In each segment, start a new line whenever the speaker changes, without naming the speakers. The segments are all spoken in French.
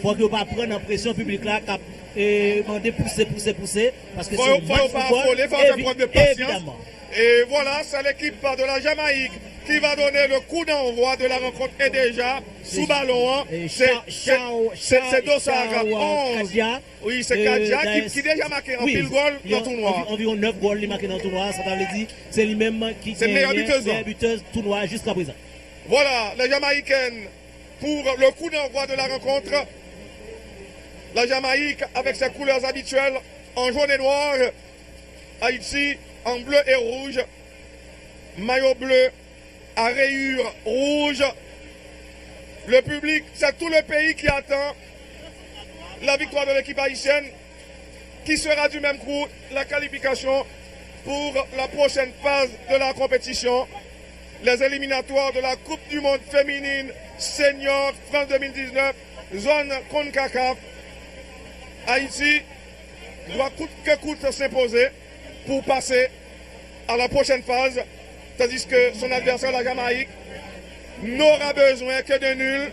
faut que pas prendre en pression publique là, et demander pousser, parce que
faut pas affoler, faut faire preuve de patience.
Évidemment.
Et voilà, c'est l'équipe de la Jamaïque qui va donner le coup d'envoi de la rencontre et déjà sous ballon. C'est Dosaga 11. Oui, c'est Kadia qui déjà marqué en pile goal dans le tournoi.
Environ 9 goals marqués dans le tournoi, ça veut dire c'est lui-même qui est
meilleure
buteuse tournoi jusqu'à présent.
Voilà, les Jamaïcaines pour le coup d'envoi de la rencontre. La Jamaïque avec ses couleurs habituelles en jaune et noir. Haïti en bleu et rouge. Maillot bleu à rayures rouges. Le public, c'est tout le pays qui attend la victoire de l'équipe haïtienne qui sera du même coup la qualification pour la prochaine phase de la compétition. Les éliminatoires de la Coupe du Monde féminine senior France 2019, zone CONCACAF. Haïti doit coûte que coûte s'imposer pour passer à la prochaine phase, tandis que son adversaire, la Jamaïque, n'aura besoin que de nul.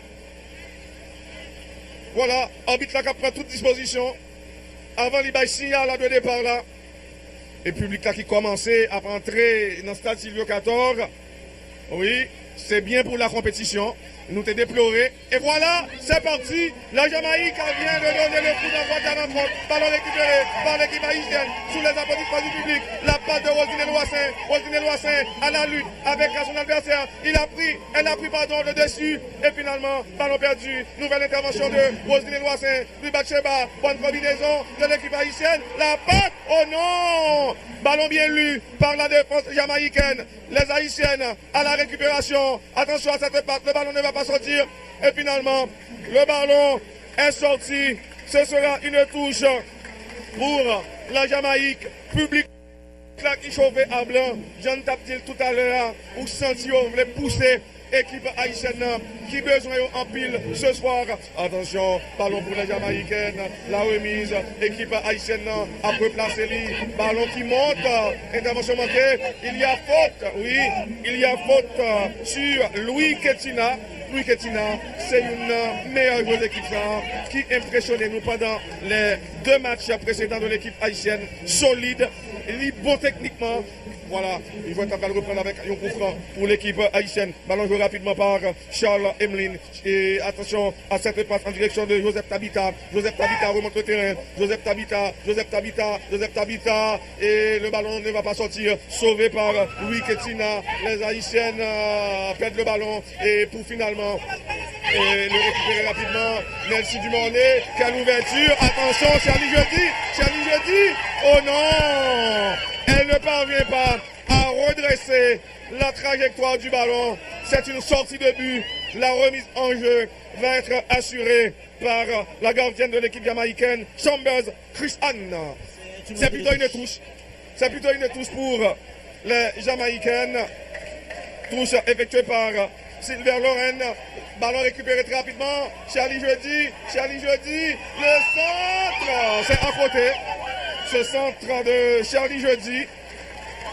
Voilà, arbitre là qui prend toute disposition avant les signal de départ là. Et public là qui commençait à rentrer dans le stade Silvio 14. Oui, c'est bien pour la compétition. Nous t'ai déploré. Et voilà, c'est parti. La Jamaïque vient de donner le coup d'envoi de la rencontre. Ballon récupéré par l'équipe haïtienne sous les applaudissements du public. La passe de Roselyne Loissin. Roselyne Loissin à la lutte avec son adversaire. Elle a pris le dessus. Et finalement, ballon perdu. Nouvelle intervention de Roselyne Loissin. Du Batcheba. Bonne combinaison de l'équipe haïtienne. La passe. Oh non! Ballon bien lu par la défense jamaïcaine. Les haïtiennes à la récupération. Attention à cette passe. Le ballon ne va pas sortir. Et finalement, le ballon est sorti. Ce sera une touche pour la Jamaïque. Public là qui chauffait à blanc. Jean Taptil tout à l'heure. Ou senti on voulait pousser. Équipe haïtienne qui besoin en pile ce soir. Attention, ballon pour les Jamaïcaines. La remise. Équipe haïtienne a replacé lui. Ballon qui monte. Intervention manquée. Il y a faute. Oui, il y a faute sur Louis Ketina. Louis Ketina, c'est une meilleure joueuse d'équipe qui impressionnait nous pendant les 2 matchs précédents de l'équipe haïtienne. Solide, bon techniquement. Voilà, il va être capable de reprendre avec un coup franc pour l'équipe haïtienne. Ballon joué rapidement par Charles Emeline. Et attention à cette passe en direction de Joseph Tabita. Joseph Tabita remonte le terrain. Joseph Tabita. Et le ballon ne va pas sortir. Sauvé par Louis Ketina. Les haïtiennes perdent le ballon. Et pour finalement le récupérer rapidement. Nelsie Dumornay. Quelle ouverture. Attention, Charlie Jeudi. Oh non! Elle ne parvient pas à redresser la trajectoire du ballon. C'est une sortie de but. La remise en jeu va être assurée par la gardienne de l'équipe jamaïcaine, Chambers Chris Anne. C'est plutôt une touche. C'est plutôt une touche pour les Jamaïcaines. Touche effectuée par Sylvain Lorraine. Ballon récupéré très rapidement. Charlie Jeudi. Le centre. C'est à côté. Ce centre de Charlie Jeudi.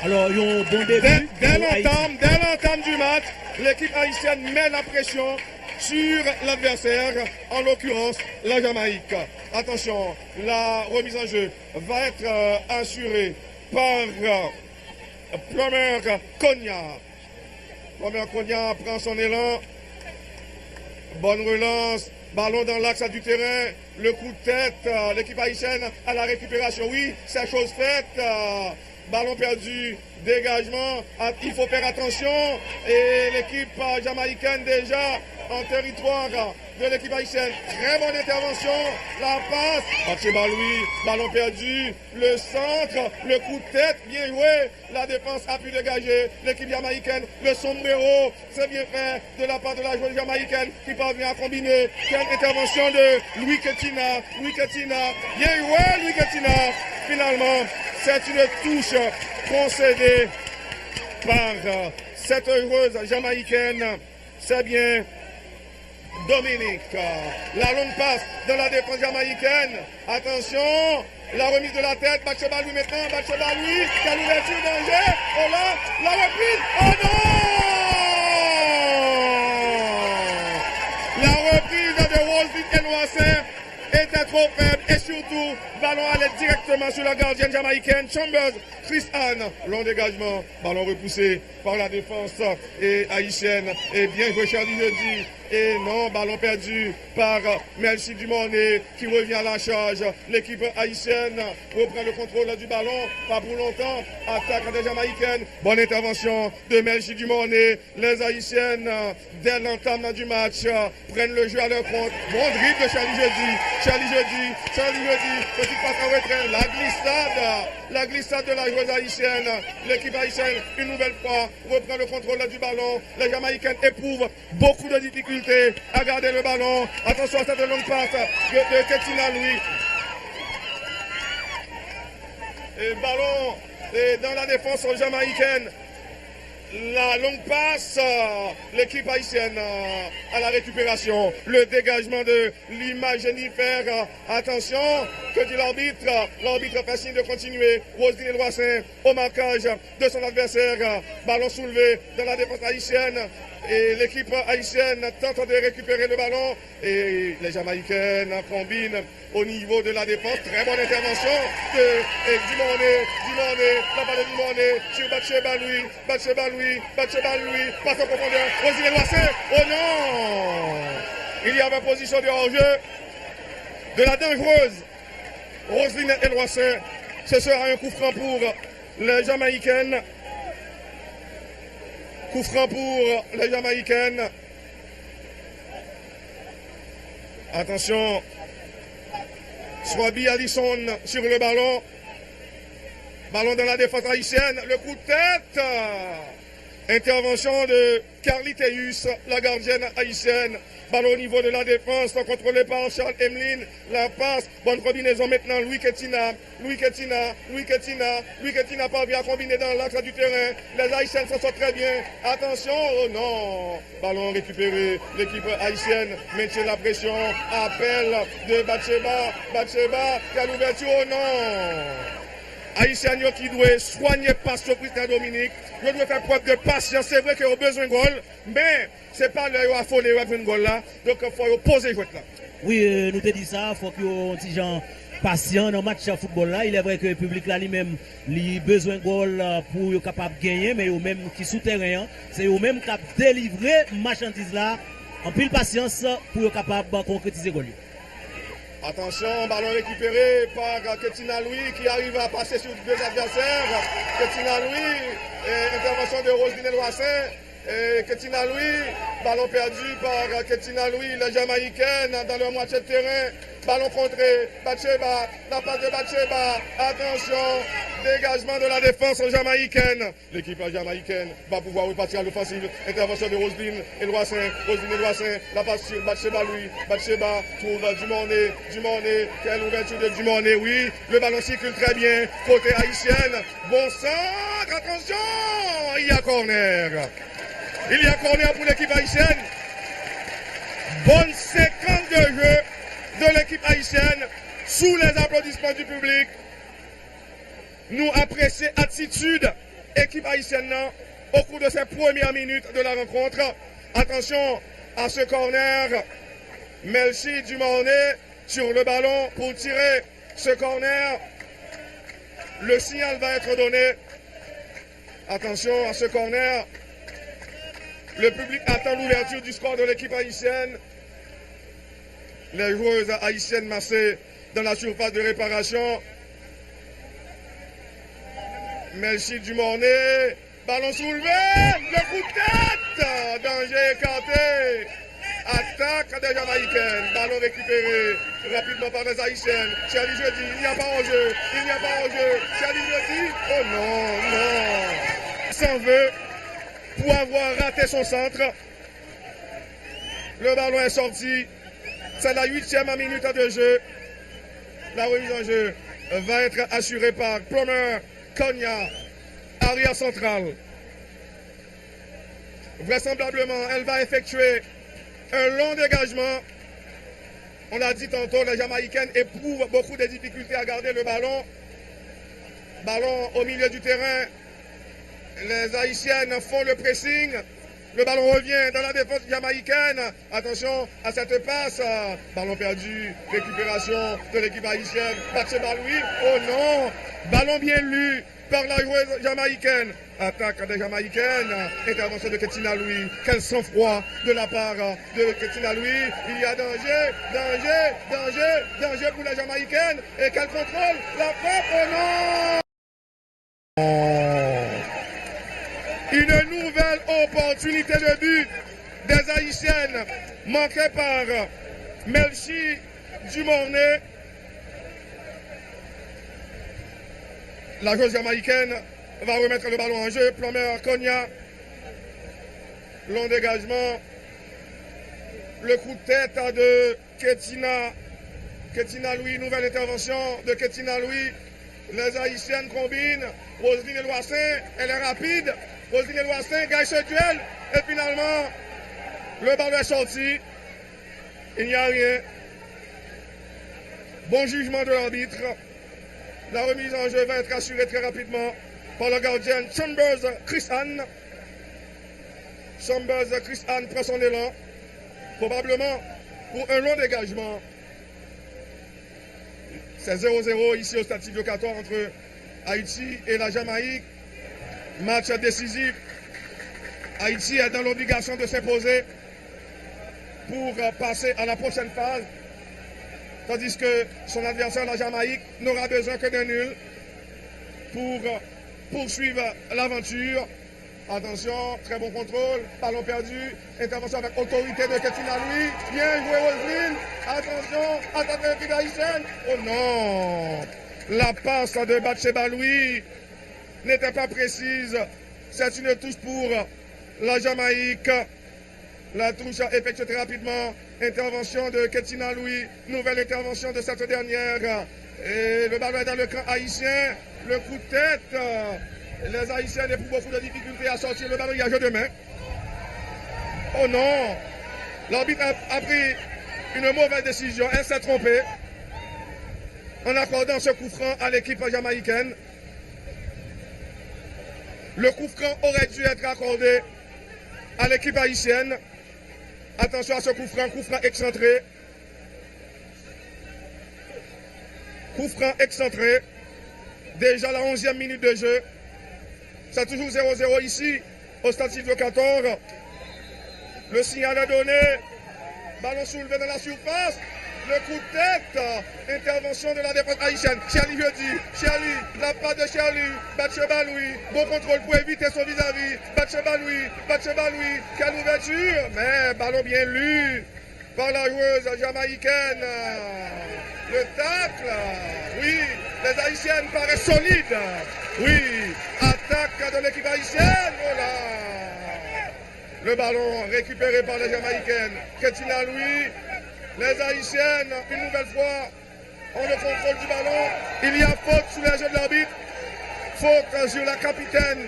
Alors, ils ont bon début.
Dès l'entame du match, l'équipe haïtienne met la pression sur l'adversaire, en l'occurrence la Jamaïque. Attention, la remise en jeu va être assurée par Plummer Cogna. Plummer Cogna prend son élan. Bonne relance. Ballon dans l'axe du terrain, le coup de tête, l'équipe haïtienne à la récupération. Oui, c'est chose faite. Ballon perdu, dégagement. Il faut faire attention. Et l'équipe jamaïcaine déjà en territoire de l'équipe haïtienne. Très bonne intervention. La passe. Batcheba Louis, ballon perdu. Le centre, le coup de tête, bien joué. La défense a pu dégager. L'équipe jamaïcaine, le sombrero, c'est bien fait de la part de la joueuse jamaïcaine qui parvient à combiner. Quelle intervention de Louis Ketina. Bien joué, Louis Ketina. Finalement, c'est une touche concédée par cette joueuse jamaïcaine. C'est bien Dominique. La longue passe dans la défense jamaïcaine. Attention, la remise de la tête. Batcheba Louis maintenant. Batcheba Louis. Quelle ouverture, danger. Oh là, la reprise. Oh non! La reprise de Roselyne Loissin était trop faible et surtout, ballon allait directement sur la gardienne jamaïcaine. Chambers, Chris Anne, long dégagement, ballon repoussé par la défense et haïtienne. Et bien joué Charlie Jeudi. Et non, ballon perdu par Melchi Dumornay qui revient à la charge. L'équipe haïtienne reprend le contrôle du ballon, pas pour longtemps. Attaque des Jamaïcaines. Bonne intervention de Melchi Dumornay. Les haïtiennes, dès l'entame du match, prennent le jeu à leur compte. Bon dribble de Charlie Jeudi. Charlie Jeudi, petit passe en retrait. La glissade de la joueuse haïtienne. L'équipe haïtienne, une nouvelle fois, reprend le contrôle du ballon. Les Jamaïcaines éprouvent beaucoup de difficultés à garder le ballon. Attention à cette longue passe de Ketina Louis. Et ballon dans la défense jamaïcaine. La longue passe, l'équipe haïtienne à la récupération. Le dégagement de Lima Jennifer. Attention, que dit l'arbitre? L'arbitre fait signe de continuer. Roselyne Eloissin au marquage de son adversaire. Ballon soulevé dans la défense haïtienne. Et l'équipe haïtienne tente de récupérer le ballon. Et les Jamaïcaines combinent au niveau de la défense. Très bonne intervention de Dumornay. La balle de Dumornay sur Batsheba Louis. Passe en profondeur. Roselyne Eloissin. Oh non! Il y avait position de hors-jeu de la dangereuse Roselyne Eloissin. Ce sera un coup franc pour les Jamaïcaines. Coup franc pour les Jamaïcaines. Attention. Swabi Allison sur le ballon. Ballon dans la défense haïtienne. Le coup de tête. Intervention de Carly Théus, la gardienne haïtienne. Ballon au niveau de la défense, contrôlé par Charles Emeline. La passe, bonne combinaison maintenant. Louis Ketina parvient à combiner dans l'axe du terrain. Les haïtiennes s'en sortent très bien. Attention, oh non. Ballon récupéré. L'équipe haïtienne maintient la pression. Appel de Batsheba. Quelle ouverture, oh non. Haïtiens qui doivent soigner par ce Christian Dominique, ils doivent faire preuve de patience. C'est vrai qu'ils ont besoin de goal, mais ce n'est pas leur affolé avec un goal là. Donc il faut poser le là.
Oui, nous te dit ça, il faut qu'ils soient un petit gens patient dans le match de football là. Il est vrai que le public là lui-même, il a besoin de goal pour être capable de gagner, mais eux-mêmes qui souterrain, c'est eux-mêmes qui ont délivré marchandise là en pile patience pour être capable de concrétiser le goal.
Attention, ballon récupéré par Ketina Louis qui arrive à passer sur deux adversaires. Ketina Louis, intervention de Roselyne Eloissin. Ketina Louis, ballon perdu par Ketina Louis, la Jamaïcaine dans leur moitié de terrain. Ballon contré, Batsheba, la passe de Batsheba. Attention, dégagement de la défense jamaïcaine. L'équipe jamaïcaine va pouvoir repartir à l'offensive. Intervention de Roselyne Eloissin, la passe sur Batsheba Louis. Batsheba trouve Dumornay, quelle ouverture de Dumornay, oui. Le ballon circule très bien, côté haïtienne. Bon centre, attention, il y a corner. Il y a corner pour l'équipe haïtienne. Bonne séquence de jeu de l'équipe haïtienne sous les applaudissements du public. Nous apprécions l'attitude équipe haïtienne au cours de ces premières minutes de la rencontre. Attention à ce corner. Melchi Dumornay sur le ballon pour tirer ce corner. Le signal va être donné. Attention à ce corner. Le public attend l'ouverture du score de l'équipe haïtienne. Les joueuses haïtiennes massées dans la surface de réparation. Melchi Dumornay, ballon soulevé, le coup de tête, danger écarté. Attaque des Jamaïcaines, ballon récupéré rapidement par les Haïtiennes. Charlie Jeudi, il n'y a pas en jeu, Charlie Jeudi, oh non. S'en veut pour avoir raté son centre. Le ballon est sorti. C'est la 8e minute de jeu. La remise en jeu va être assurée par Plummer Konya, arrière central. Vraisemblablement, elle va effectuer un long dégagement. On l'a dit tantôt, les Jamaïcaines éprouvent beaucoup de difficultés à garder le ballon. Ballon au milieu du terrain. Les Haïtiennes font le pressing. Le ballon revient dans la défense jamaïcaine. Attention à cette passe. Ballon perdu. Récupération de l'équipe haïtienne. Batchebaloui. Oh non. Ballon bien lu par la joueuse jamaïcaine. Attaque des Jamaïcaines. Intervention de Ketina Louis. Quel sang-froid de la part de Ketina Louis. Il y a danger, danger, danger, danger pour la Jamaïcaine. Et quel contrôle. La frappe. Oh non. Une nouvelle opportunité de but des Haïtiennes manquée par Melchi Dumornay. La joueuse jamaïcaine va remettre le ballon en jeu. Plummer Konya. Long dégagement. Le coup de tête de Ketina Louis. Nouvelle intervention de Ketina Louis. Les Haïtiennes combinent. Roselyne Eloissin, elle est rapide. Roselyne Eloissin gagne ce duel. Et finalement, le ballon est sorti. Il n'y a rien. Bon jugement de l'arbitre. La remise en jeu va être assurée très rapidement par la gardienne Chambers Chris Anne. Chambers Chris Anne prend son élan. Probablement pour un long dégagement. C'est 0-0 ici au stade Silvio 14 entre Haïti et la Jamaïque. Match décisif. Haïti est dans l'obligation de s'imposer pour passer à la prochaine phase. Tandis que son adversaire, la Jamaïque, n'aura besoin que d'un nul pour poursuivre l'aventure. Attention, très bon contrôle, ballon perdu, intervention avec autorité de Ketina Louis. Bien joué Roselyne. Attention, attaque de l'équipe haïtienne. Oh non! La passe de Batchebaloui n'était pas précise. C'est une touche pour la Jamaïque. La touche effectuée très rapidement. Intervention de Ketina Louis. Nouvelle intervention de cette dernière. Et le ballon est dans le camp haïtien. Le coup de tête. Les Haïtiens éprouvent beaucoup de difficultés à sortir le ballon. Il y a jeu de main. Oh non! L'arbitre a pris une mauvaise décision. Elle s'est trompée en accordant ce coup franc à l'équipe jamaïcaine. Le coup franc aurait dû être accordé à l'équipe haïtienne. Attention à ce coup franc excentré. Coup franc excentré. Déjà la 11e minute de jeu. C'est toujours 0-0 ici, au stade Silvio 14. Le signal est donné. Ballon soulevé dans la surface. Le coup de tête. Intervention de la défense haïtienne. Charlie jeudi. Charlie, la patte de Charlie. Batchebaloui. Bon contrôle pour éviter son vis-à-vis. Batchebaloui. Quelle ouverture. Mais ballon bien lu par la joueuse jamaïcaine. Le tacle. Oui, les Haïtiennes paraissent solides. Oui, attaque de l'équipe haïtienne. Oh là. Le ballon récupéré par les Jamaïcaines. Ketina Louis. Les Haïtiennes, une nouvelle fois, ont le contrôle du ballon. Il y a faute sous les jeux de l'arbitre. Faute sur la capitaine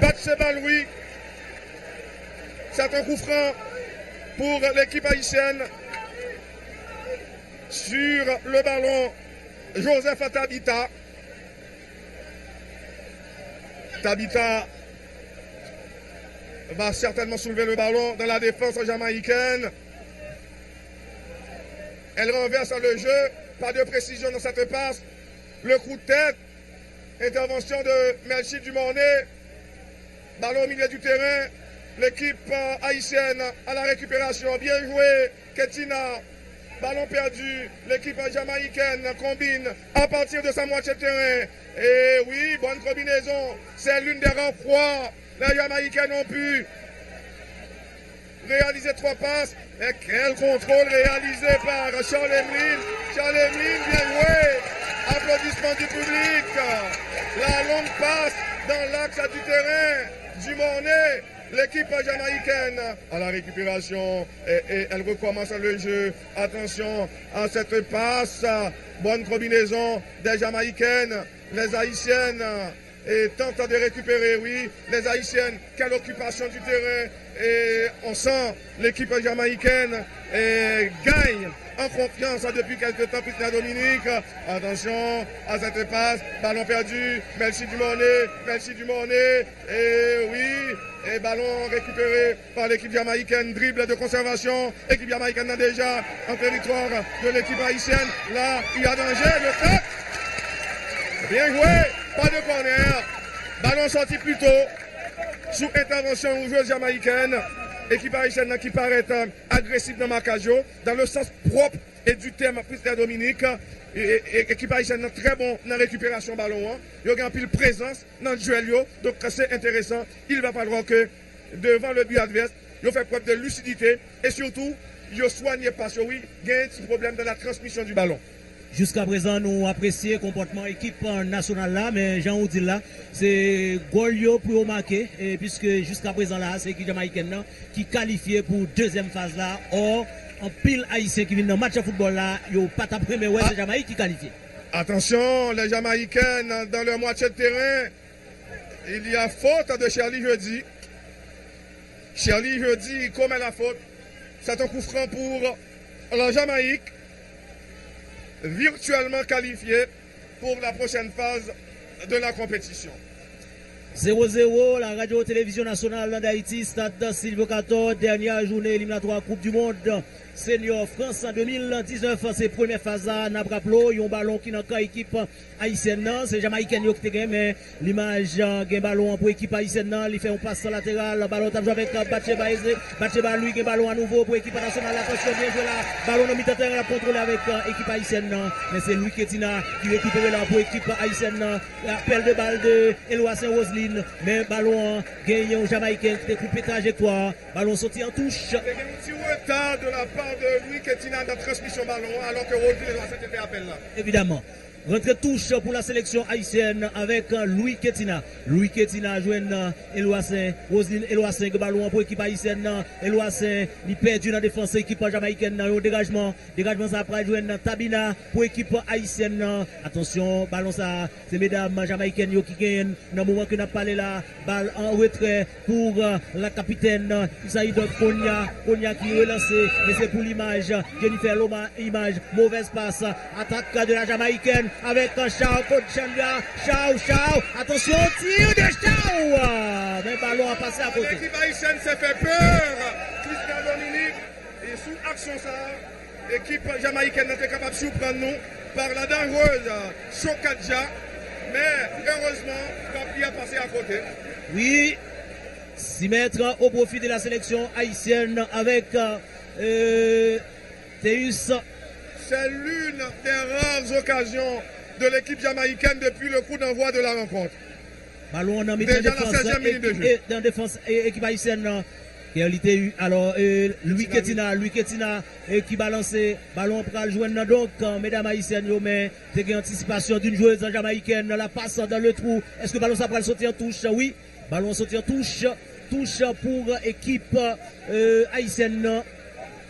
Batchebaloui. C'est un coup franc pour l'équipe haïtienne. Sur le ballon, Joseph Tabita. Tabita va certainement soulever le ballon dans la défense jamaïcaine. Elle renverse le jeu. Pas de précision dans cette passe. Le coup de tête. Intervention de Melchi Dumornay. Ballon au milieu du terrain. L'équipe haïtienne à la récupération. Bien joué. Ketina. Ballon perdu. L'équipe jamaïcaine combine à partir de sa moitié de terrain. Et oui, bonne combinaison. C'est l'une des rares fois. Les Jamaïcains ont pu réaliser 3 passes. Et quel contrôle réalisé par Charles Emeline. Charles Emeline, bien joué. Applaudissements du public. La longue passe dans l'axe du terrain. Dumornay. L'équipe jamaïcaine à la récupération et elle recommence le jeu. Attention à cette passe. Bonne combinaison des Jamaïcaines. Les Haïtiennes et tente de récupérer, oui, les Haïtiennes, quelle occupation du terrain, et on sent l'équipe jamaïcaine gagne en confiance depuis quelques temps, Christina Dominique, attention à cette passe, ballon perdu, Melchi Dumornay, et oui, et ballon récupéré par l'équipe jamaïcaine, dribble de conservation, équipe jamaïcaine déjà en territoire de l'équipe haïtienne, là, il y a danger, le tac, bien joué, pas de corner, ballon sorti plus tôt, sous intervention aux joueuses jamaïcaines, équipe haïtienne qui paraît agressive dans Macajo, dans le sens propre et du terme Christina Dominique, équipe haïtienne très bon dans la récupération ballon, il y a une pile présence dans le duel, donc c'est intéressant, il va falloir que devant le but adverse, il fait preuve de lucidité et surtout, il soigne pas, oui, il y a un petit problème dans la transmission du ballon.
Jusqu'à présent, nous apprécions le comportement équipe nationale là, mais Jean dit là, c'est Golio pour marquer, puisque jusqu'à présent là, c'est l'équipe jamaïcaine qui qualifié pour deuxième phase là. Or, en pile haïtien qui vient dans le match de football là, il n'y a pas ta première ouais, c'est Jamaïque qui qualifie.
Attention, les Jamaïcaines dans leur moitié de terrain, il y a faute de Charlie Jeudi. Charlie Jeudi commet la faute. C'est un coup franc pour la Jamaïque, virtuellement qualifié pour la prochaine phase de la compétition.
0-0, la radio-télévision nationale d'Haïti, Stade Silvio 14, dernière journée éliminatoire Coupe du Monde Senior France en 2019, c'est première phase à Nabraplo, il y a un ballon qui n'a qu'à équipe haïtienne, c'est Jamaïcain qui a gagné, mais l'image, un ballon pour équipe haïtienne, il fait un passe latéral, ballon tape avec Batcheba lui, un ballon à nouveau pour équipe nationale, attention bien joué là, ballon dans mi-terrain, la contrôler avec équipe haïtienne, mais c'est Louis Ketina qui récupère là pour équipe haïtienne, la pelle de balle de Eloi Saint-Roseline, mais ballon gagné au Jamaïcain qui a coupé trajectoire, ballon sorti en touche.
Il y a un petit retard de la part de Louis Ketina dans la transmission ballon, alors que Rodri doit s'être fait appel là.
Évidemment. Rentrée touche pour la sélection haïtienne avec Louis Ketina. Louis Ketina joue Eloassin, Roselyne Eloassin, ballon pour l'équipe haïtienne. Eloassin, il perdu dans la défense équipe jamaïcaine. Un dégagement ça après jouer Tabina pour l'équipe haïtienne. Attention, ballon ça, c'est mesdames jamaïcaines qui gagnent. Dans le moment que nous avons parlé là, balle en retrait pour la capitaine Isaïd Konya. Konya qui est relancé, mais c'est pour l'image. Jennifer Loma, image, mauvaise passe. Attaque de la jamaïcaine. Avec Chao, Changa, Chao, attention, tir de Chao, mais le ballon a passé à côté.
L'équipe haïtienne s'est fait peur, Christina Dominique, et sous action ça, l'équipe jamaïcaine était capable de surprendre nous par la dangereuse Chokadja, mais heureusement, Papi a passé à côté.
Oui, 6 mètres au profit de la sélection haïtienne avec Théus.
C'est l'une des rares occasions de l'équipe jamaïcaine depuis le coup d'envoi de la rencontre.
Ballon en
déjà la 16e minute de jeu.
Dans défense équipe haïtienne. Alors, Louis Ketina qui balance, ballon pour le jouer donc, mesdames haïtiennes, mais c'est une anticipation d'une joueuse jamaïcaine, la passe dans le trou. Est-ce que le ballon ça va sortir en touche? Oui, ballon sortir en touche pour équipe haïtienne.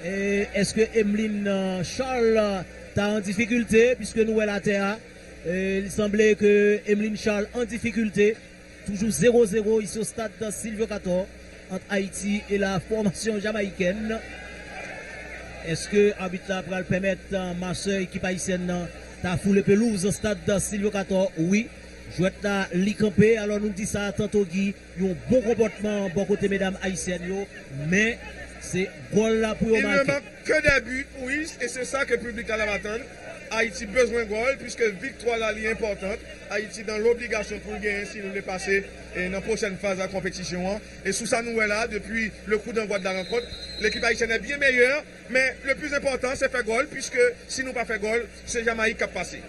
Est-ce que Emeline Charles est en difficulté puisque nous sommes à terre? Il semblait que Emeline Charles en difficulté. Toujours 0-0 ici au stade Silvio 14 entre Haïti et la formation jamaïcaine. Est-ce que l'arbitre va permettre ma soeur équipe haïtienne de fouler pelouse au stade Silvio 14? Oui. Jouette là, l'Icampé, alors nous dit ça tantôt Guy, ils ont un bon comportement, bon côté mesdames haïtiennes, mais c'est goal là pour
il ne manque que des buts, oui, et c'est ça que le public a l'attendre. Haïti besoin de goal, puisque victoire là est importante. Haïti dans l'obligation pour gagner si nous voulons passer dans la prochaine phase de la compétition. Et sous ça, nous est là, depuis le coup d'envoi de la rencontre, l'équipe haïtienne est bien meilleure, mais le plus important, c'est faire goal, puisque si nous pas fait goal, c'est Jamaïque qui a passé.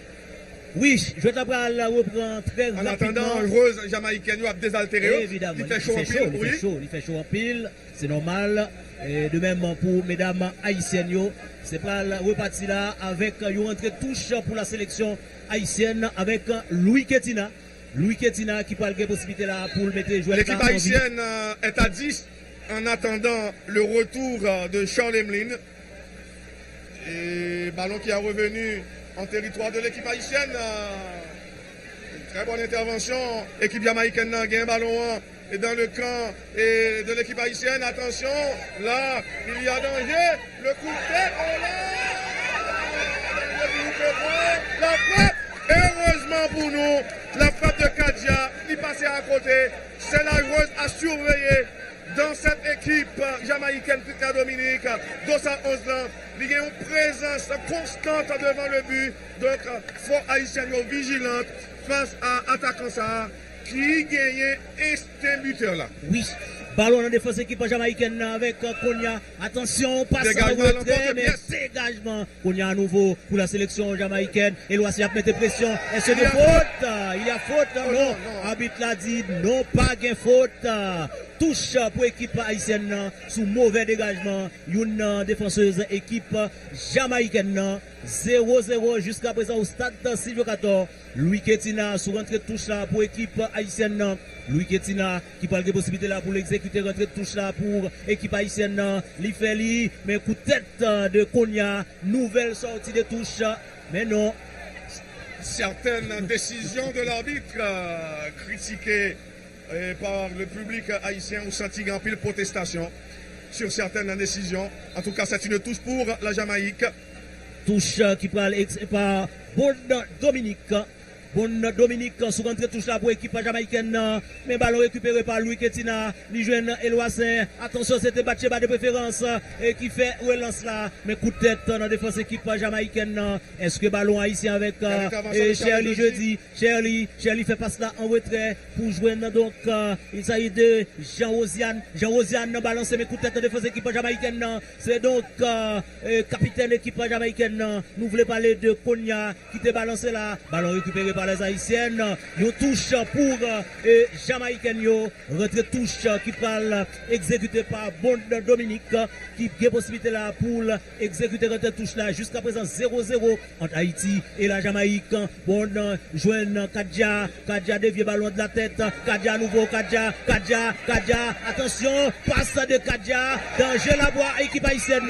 Oui, je vais reprendre très rapidement.
En attendant, Rose jamaïcaine a désaltéré.
Évidemment,
il fait chaud
en pile, c'est normal. Et de même pour mesdames haïtiennes, c'est pas reparti là avec une entrée touche pour la sélection haïtienne avec Louis Ketina. Louis Ketina qui parle de possibilité là pour le mettre jouer.
L'équipe haïtienne est à 10 en attendant le retour de Charles Emeline. Et ballon qui est revenu en territoire de l'équipe haïtienne. Très bonne intervention. Équipe jamaïcaine a gagné un ballon et dans le camp et de l'équipe haïtienne. Attention, là, il y a danger. Le coup de tête, oh là! La frappe, heureusement pour nous, la frappe de Kadja, il passait à côté. C'est la joueuse à surveiller dans cette équipe jamaïcaine Petite Dominique. Dossa 11 ans, il y a une présence constante devant le but. Donc, faut haïtien vigilante face à attaquant ça qui gagne et ce buteur là.
Oui. Ballon en défense équipe jamaïcaine avec Konya. Attention, passe en retrait, mais dégagement. Konya à nouveau pour la sélection jamaïcaine. Et Loissi a mis pression. Est-ce que faute? Il y a faute? Non. Arbitre l'a dit, non, pas de faute. Touche pour l'équipe haïtienne sous mauvais dégagement. Une défenseuse équipe jamaïcaine. 0-0 jusqu'à présent au stade Silvio 14. Louis Ketina sous rentrée de touche là pour l'équipe haïtienne. Louis Ketina qui parle des possibilités là pour l'exécuter, rentrée de touche là pour l'équipe haïtienne. L'Ifeli, mais coup de tête de Konya. Nouvelle sortie de touche. Mais non.
Certaines décisions de l'arbitre critiquées par le public haïtien ou senti en pile protestation sur certaines décisions. En tout cas, c'est une touche pour la Jamaïque.
Touche qui parle par Bon Dominique. Bon Dominique sous rentrée touche là pour l'équipe jamaïcaine. Mais ballon récupéré par Louis Ketina. Lijeune Eloissin. Attention, c'était Batcheba de préférence et qui fait relance là. Mais coup de tête dans la défense équipe jamaïcaine. Est-ce que ballon haïtien avec Shirley jeudi. Shirley fait passe là en retrait pour jouer. Donc il s'agit de Jean-Rosiane. Jean-Rosiane balance mais coup de tête dans la défense équipe jamaïcaine. C'est donc capitaine équipe jamaïcaine. Nous voulons parler de Konya qui était balancé là. Ballon récupéré par les haïtiennes. Une touche pour jamaïcaine. Retrait touche qui parle exécuté par Bon Dominique qui a possibilité là pour exécuter retrait touche là. Jusqu'à présent 0-0 entre Haïti et la Jamaïque. Bon joint Kadja. Kadja dévie ballon de la tête. Kadja nouveau. Kadja. Attention. Passe de Kadja. Danger la bois équipe haïtienne.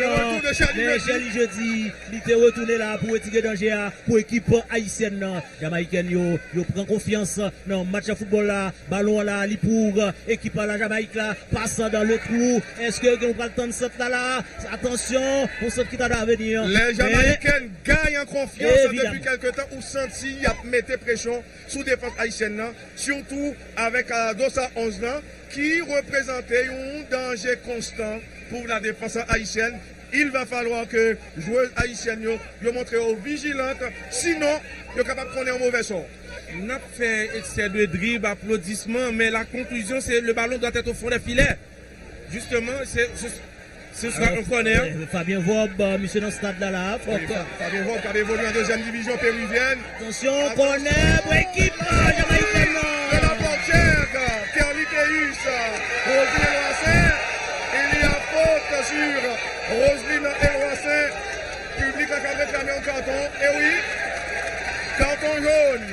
Mais Chélie jeudi. Il était retourné là pour retirer danger pour équipe haïtienne. Jamaïcaine yo prend confiance dans le match de football là. Ballon là, li pour équipe à la Jamaïque là. Passe dans le trou. Est-ce que vous pas le temps de cette là? Attention pour ceux qui t'a à venir.
Les Jamaïcaines gagnent en confiance depuis quelques temps ou senti y a mettre pression sous défense haïtienne, surtout avec Dossa 11 ans qui représentait un danger constant pour la défense haïtienne. Il va falloir que les joueurs haïtiennes montrent aux vigilantes, sinon ils sont capables de prendre un mauvais sort.
On a fait excès de dribble, applaudissements, mais la conclusion c'est le ballon doit être au fond des filets. Justement, ce sera un corner.
Fabien Vob, monsieur dans le stade là.
Fabien Vob qui avait évolué en deuxième division péruvienne.
Attention, corner pour l'équipe jamaïcaine.
De la portière, Kerly Teus, Roselyne Eloissin. Il y a faute sur Roselyne Eloissin. Public a réclamé un carton. Et oui, carton jaune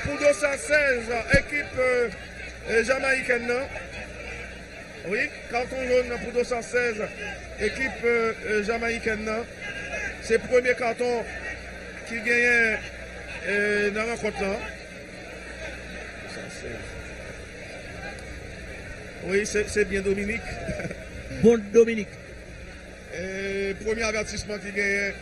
pour 216, équipe jamaïcaine. Oui, carton jaune pour 216, équipe jamaïcaine. C'est le premier carton qui gagne dans la rencontre là. Oui, c'est bien Dominique.
Bon Dominique.
Premier avertissement qui gagne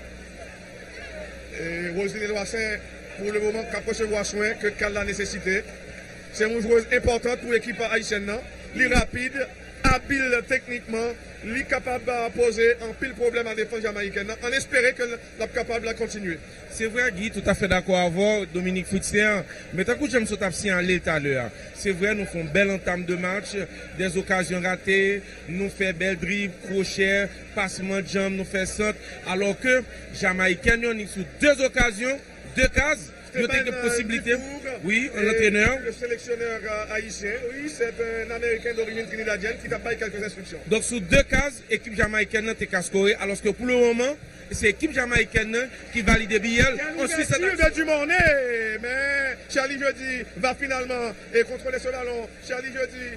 Roselyne Eloissin pour le moment qui a recevoir soin que qu'elle a nécessité. C'est une joueuse importante pour l'équipe haïtienne. Elle est rapide, habile techniquement, elle est capable de poser un pile problème à la défense jamaïcaine. On espérait qu'elle est capable de continuer.
C'est vrai, Guy, tout à fait d'accord avec Dominique Foutier. Mais tant que j'aime ce tapis en l'état l'heure. C'est vrai, nous faisons belle entame de match, des occasions ratées, nous faisons belle dribble, crochet, passement de jambes, nous faisons centre. Alors que Jamaïcain, on est sous deux occasions, deux cases. Il y a des possibilités. Oui, un entraîneur.
Le sélectionneur haïtien, oui, c'est un Américain d'origine trinidadienne qui t'a pas quelques instructions.
Donc, sous deux cases, l'équipe jamaïcaine est cascorée, alors que pour le moment, c'est l'équipe jamaïcaine qui valide Biel.
Ensuite, c'est de Dumornay, mais Charlie Jeudi va finalement contrôler ce ballon. Charlie Jeudi,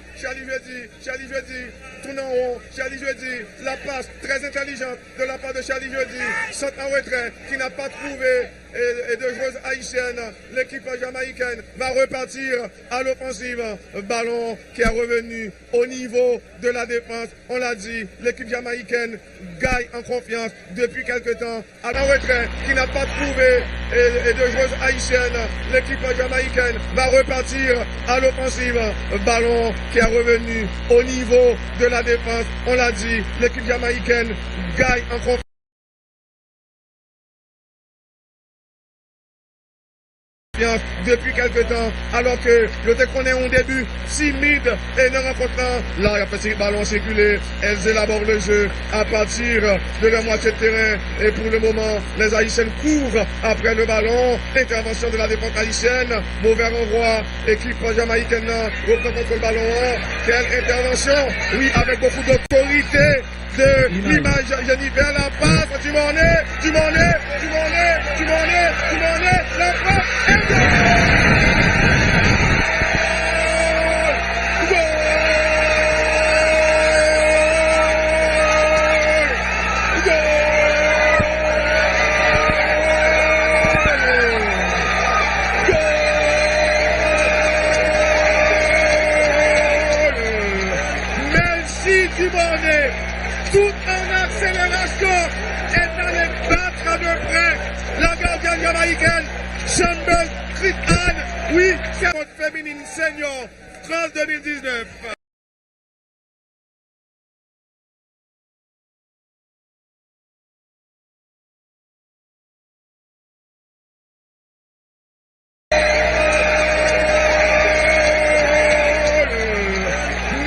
tourne en haut. Charlie Jeudi, la passe très intelligente de la part de Charlie Jeudi, saute en retrait, qui n'a pas trouvé et de joueuses haïtiennes, l'équipe jamaïcaine haïtienne va repartir à l'offensive. Ballon qui est revenu au niveau de la défense. On l'a dit, l'équipe jamaïcaine gagne en confiance depuis quelques temps. À la retrait, qui n'a pas trouvé et de joueuses haïtiennes, l'équipe jamaïcaine va repartir à l'offensive. Ballon qui est revenu au niveau de la défense. On l'a dit, l'équipe jamaïcaine gagne en confiance. Depuis quelques temps, alors que je te connais au début timide et ne rencontrant, là il a fait ce ballon circuler, elles élaborent le jeu à partir de la moitié de terrain et pour le moment les haïtiennes courent après le ballon, intervention de la défense haïtienne, mauvais renvoi, équipe jamaïcaine reprend contre le ballon, quelle intervention, oui avec beaucoup d'autorité de l'image Jennifer, la passe, du Monet, la frappe, et merci du Monet. Tout en accélération est allé battre de près la gardienne jamaïcaine, Chambel Critan. Oui, c'est votre féminine senior, France 2019.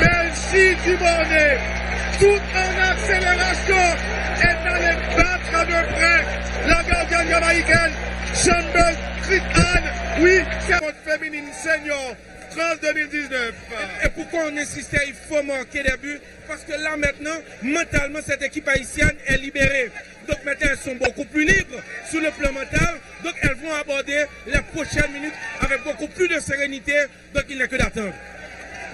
Merci Dubonnet. Tout en accélération est allé battre de près la gardienne jamaïcaine, Chambel Critan. Oui, c'est votre féminine senior, France 2019.
Et pourquoi on insistait, il faut marquer des buts? Parce que là maintenant, mentalement, cette équipe haïtienne est libérée. Donc maintenant, elles sont beaucoup plus libres sur le plan mental. Donc elles vont aborder les prochaines minutes avec beaucoup plus de sérénité. Donc il n'est que d'attendre.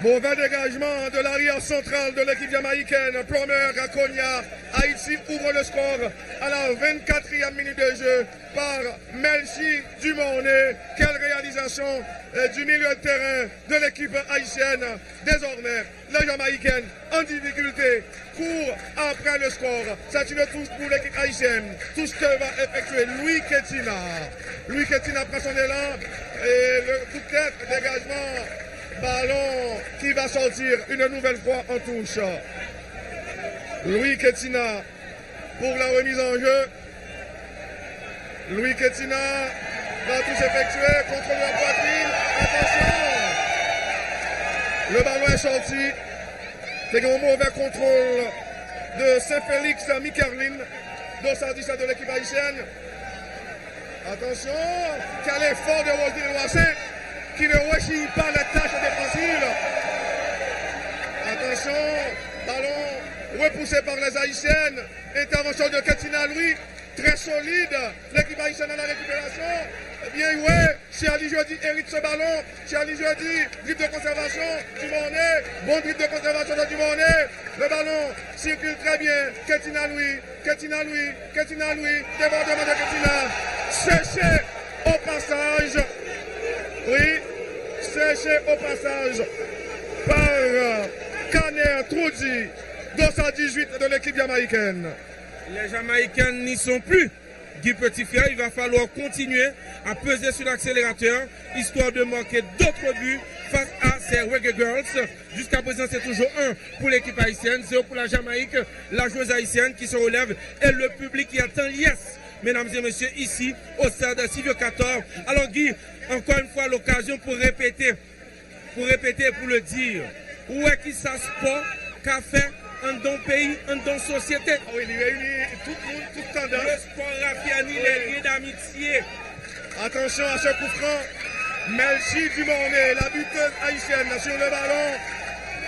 Mauvais dégagement de l'arrière central de l'équipe jamaïcaine. Plummer à Konya. Haïti ouvre le score à la 24e minute de jeu par Melchi Dumonet. Quelle réalisation du milieu de terrain de l'équipe haïtienne. Désormais, la jamaïcaine en difficulté court après le score. C'est une touche pour l'équipe haïtienne. Touche que va effectuer Louis Ketina. Louis Ketina prend son élan et le coup de tête, dégagement. Ballon qui va sortir une nouvelle fois en touche. Louis Ketina pour la remise en jeu. Louis Ketina va tout s'effectuer contre la poitrine. Attention! Le ballon est sorti. C'est un mauvais contrôle de Saint-Félix Mikerlin, dossard 17 de l'équipe haïtienne. Attention! Quel effort de Walter Loissin qui ne réussit pas la tâche défensive. Attention, ballon repoussé par les Haïtiennes. Intervention de Ketina Louis, très solide. L'équipe haïtienne à la récupération. Bien ouais, Charlie Jeudi hérite ce ballon. Charlie Jeudi, dribble de conservation, Dumonet. Bon dribble de conservation de Dumonet. Le ballon circule très bien. Ketina Louis, débordement de Ketina. Séché au passage. Oui, séché au passage par Kaner Troudi, 218 de l'équipe jamaïcaine.
Les Jamaïcains n'y sont plus. Guy Petitfia, il va falloir continuer à peser sur l'accélérateur, histoire de marquer d'autres buts face à ces Reggae Girls. Jusqu'à présent, c'est toujours 1 pour l'équipe haïtienne, 0 pour la Jamaïque, la joueuse haïtienne qui se relève et le public qui attend yes. Mesdames et messieurs, ici, au stade Silvio 14. Alors Guy, encore une fois, l'occasion pour répéter, pour le dire. Où est-ce qu'il ça sport qu'a fait un don pays, un don société?
Oui, il réunit tout le monde, toute tendance.
Le sport raffiani, les liens d'amitié.
Attention à ce coup franc. Melchi Dumonet, la buteuse haïtienne sur le ballon.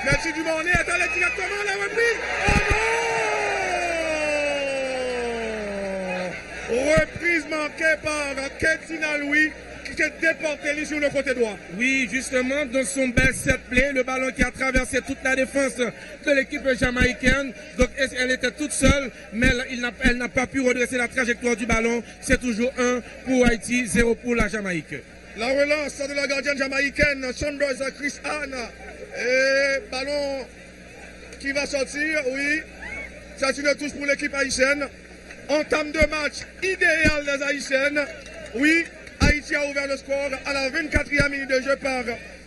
Melchi Dumonet est allé directement à la reprise. Oh non! Reprise manquée par Ketina Louis qui s'est déporté sur le côté droit.
Oui, justement, dans son bel set play, le ballon qui a traversé toute la défense de l'équipe jamaïcaine. Donc elle était toute seule, mais elle n'a pas pu redresser la trajectoire du ballon. C'est toujours 1 pour Haïti, 0 pour la Jamaïque.
La relance de la gardienne jamaïcaine, Chambers Chris Anne. Et ballon qui va sortir, oui. C'est une touche pour l'équipe haïtienne. Entame de match idéal des haïtiennes. Oui, Haïti a ouvert le score à la 24e minute de jeu par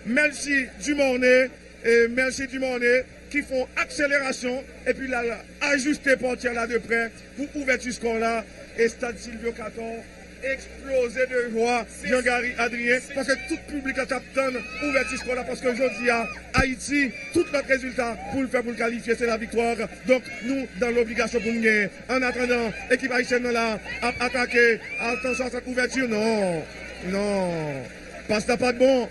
Melcy Dumornay. Et Melcy Dumornay qui font accélération et puis là, ajuster portière là de près pour ouvrir ce score là. Et Stade Silvio 14 explosé de joie, Jean-Gary Adrien, parce que tout le public a tapé ouvert ce score là, parce que aujourd'hui à Haïti, tout notre résultat pour le faire, pour le qualifier, c'est la victoire. Donc nous, dans l'obligation pour nous gagner. En attendant, l'équipe haïtienne là a attaqué. Attention à cette ouverture, non, parce que pas de bon.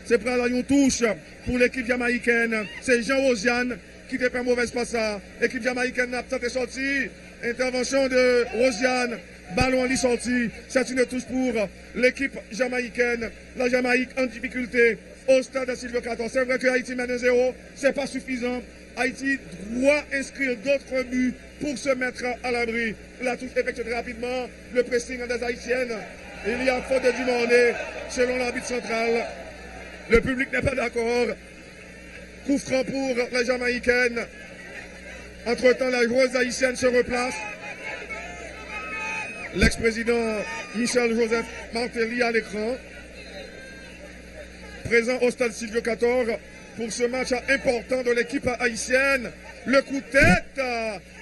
C'est prendre une touche pour l'équipe jamaïcaine. C'est Jean Rosiane qui te fait mauvaise passe ça. L'équipe jamaïcaine n'a pas sorti. Intervention de Rosiane. Ballon en sorti. C'est une touche pour l'équipe jamaïcaine. La Jamaïque en difficulté au stade de Silvio 14. C'est vrai que Haïti mène 0. C'est pas suffisant. Haïti doit inscrire d'autres buts pour se mettre à l'abri. La touche effectuée rapidement. Le pressing des Haïtiennes. Il y a faute de Dumornay selon l'arbitre central. Le public n'est pas d'accord. Coup franc pour la Jamaïcaine. Entre-temps, la joueuse haïtienne se replace. L'ex-président Michel-Joseph Martelly à l'écran. Présent au stade Silvio 14 pour ce match important de l'équipe haïtienne. Le coup de tête.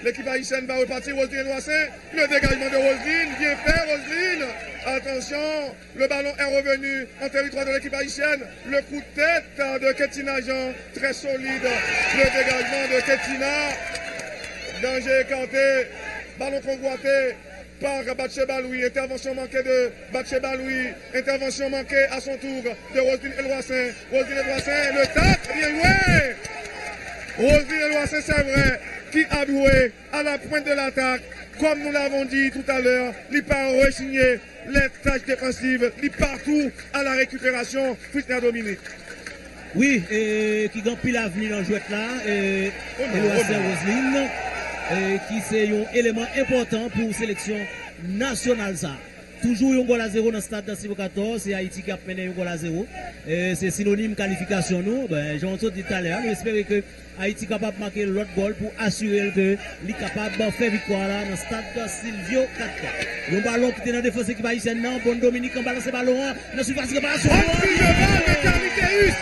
L'équipe haïtienne va repartir. Roselyne Loissin. Le dégagement de Roselyne. Bien fait, Roselyne. Attention. Le ballon est revenu en territoire de l'équipe haïtienne. Le coup de tête de Ketina Jean. Très solide. Le dégagement de Ketina. Danger écarté. Ballon convoité par Batsheba Louis. Intervention manquée de Batsheba Louis. Intervention manquée à son tour de Roselyne Loissin. Roselyne Loissin. Le tac. Bien joué. Roselyne Loissin, c'est vrai, qui a joué à la pointe de l'attaque. Comme nous l'avons dit tout à l'heure, il part re-signer les tâches défensives, il partout à la récupération. Christian Dominique.
Oui, et qui gagne pile l'avenir dans le jouet là. Et Loissin Roselyne, qui c'est un élément important pour la sélection nationale. Ça. Toujours un goal à 0 dans le stade de Silvio 14, c'est Haïti qui a mené un goal à 0. C'est synonyme qualification nous. Ben, j'en ai dit tout à l'heure, nous espérons que Haïti est capable de marquer l'autre goal pour assurer qu'il est capable de faire victoire là dans le stade de Silvio 14. Le ballon qui était dans la défense équipe haïtienne, non, bon Dominique en balance ce ballon, dans surface de balle.
Bonne prise de balle de Carliteus.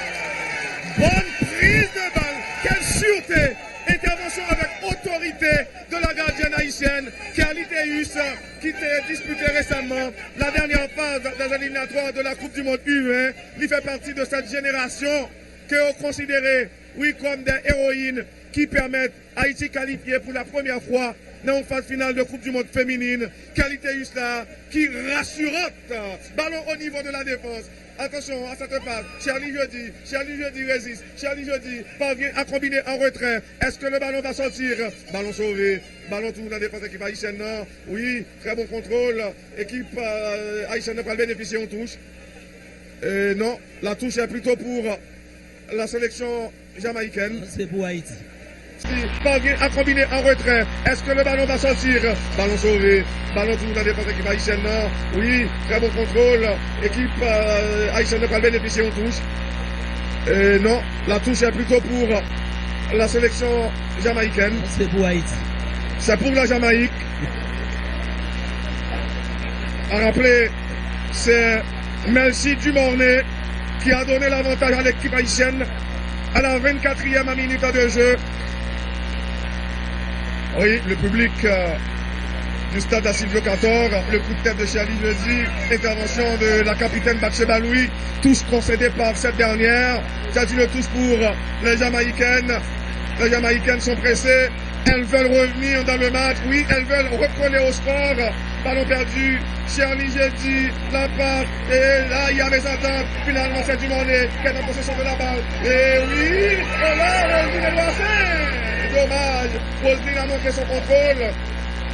Bonne prise de balle. Quelle sûreté. Intervention avec autorité de la gardienne haïtienne, Carliteus, qui s'est disputé récemment la dernière phase des éliminatoires de la Coupe du Monde U20. Il fait partie de cette génération que vous considérez, oui, comme des héroïnes qui permettent Haïti qualifier pour la première fois dans une phase finale de Coupe du Monde féminine. Carliteus là, qui rassurante. Ballon au niveau de la défense. Attention à cette phase. Charlie Jeudi résiste. Charlie Jeudi parvient à combiner en retrait. Est-ce que le ballon va sortir? Ballon sauvé. Ballon tourne dans la défense équipe haïtienne. Oui, très bon contrôle. Équipe haïtienne va bénéficier en touche. Non, la touche est plutôt pour la sélection jamaïcaine.
C'est pour Haïti.
Parvient à combiner en retrait. Est-ce que le ballon va sortir? Ballon sauvé. Ballon tourne dans la défense équipe haïtienne. Oui, très bon contrôle. Équipe haïtienne va bénéficier en touche. Non, la touche est plutôt pour la sélection jamaïcaine.
C'est pour Haïti.
C'est pour la Jamaïque. À rappeler, c'est Melcy Dumornay qui a donné l'avantage à l'équipe haïtienne à la 24e minute de jeu. Oui, le public du stade à Silvio 14, le coup de tête de Charlie Jeudi, intervention de la capitaine Batsheba Louis, touche concédée par cette dernière. C'est une touche pour les Jamaïcaines. Les Jamaïcaines sont pressées, elles veulent revenir dans le match, oui, elles veulent recoller au score. Ballon perdu, Charlie Jeudi, la passe, et là il y a des attentes, finalement c'est Dumornay qui est en possession de la balle. Et oui, et là, Roselyne est lancée. Dommage, Roselyne a manqué son contrôle.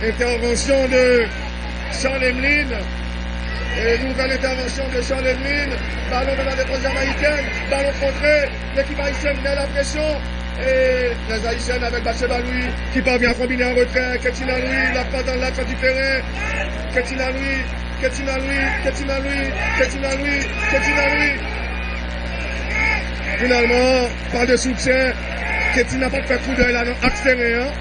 Intervention de Charles-Emeline. Et nouvelle intervention de Charles-Emeline. Ballon de la défense jamaïcaine. Ballon contré. L'équipe haïtienne met la pression. Et les haïtiennes avec Batsheba Louis qui parvient à combiner en retrait. Ketina Louis, la passe dans l'axe du terrain. Ketina Louis Ketina Louis. Finalement, pas de soutien. Ketina n'a pas fait coup d'œil là dans l'axe terrain.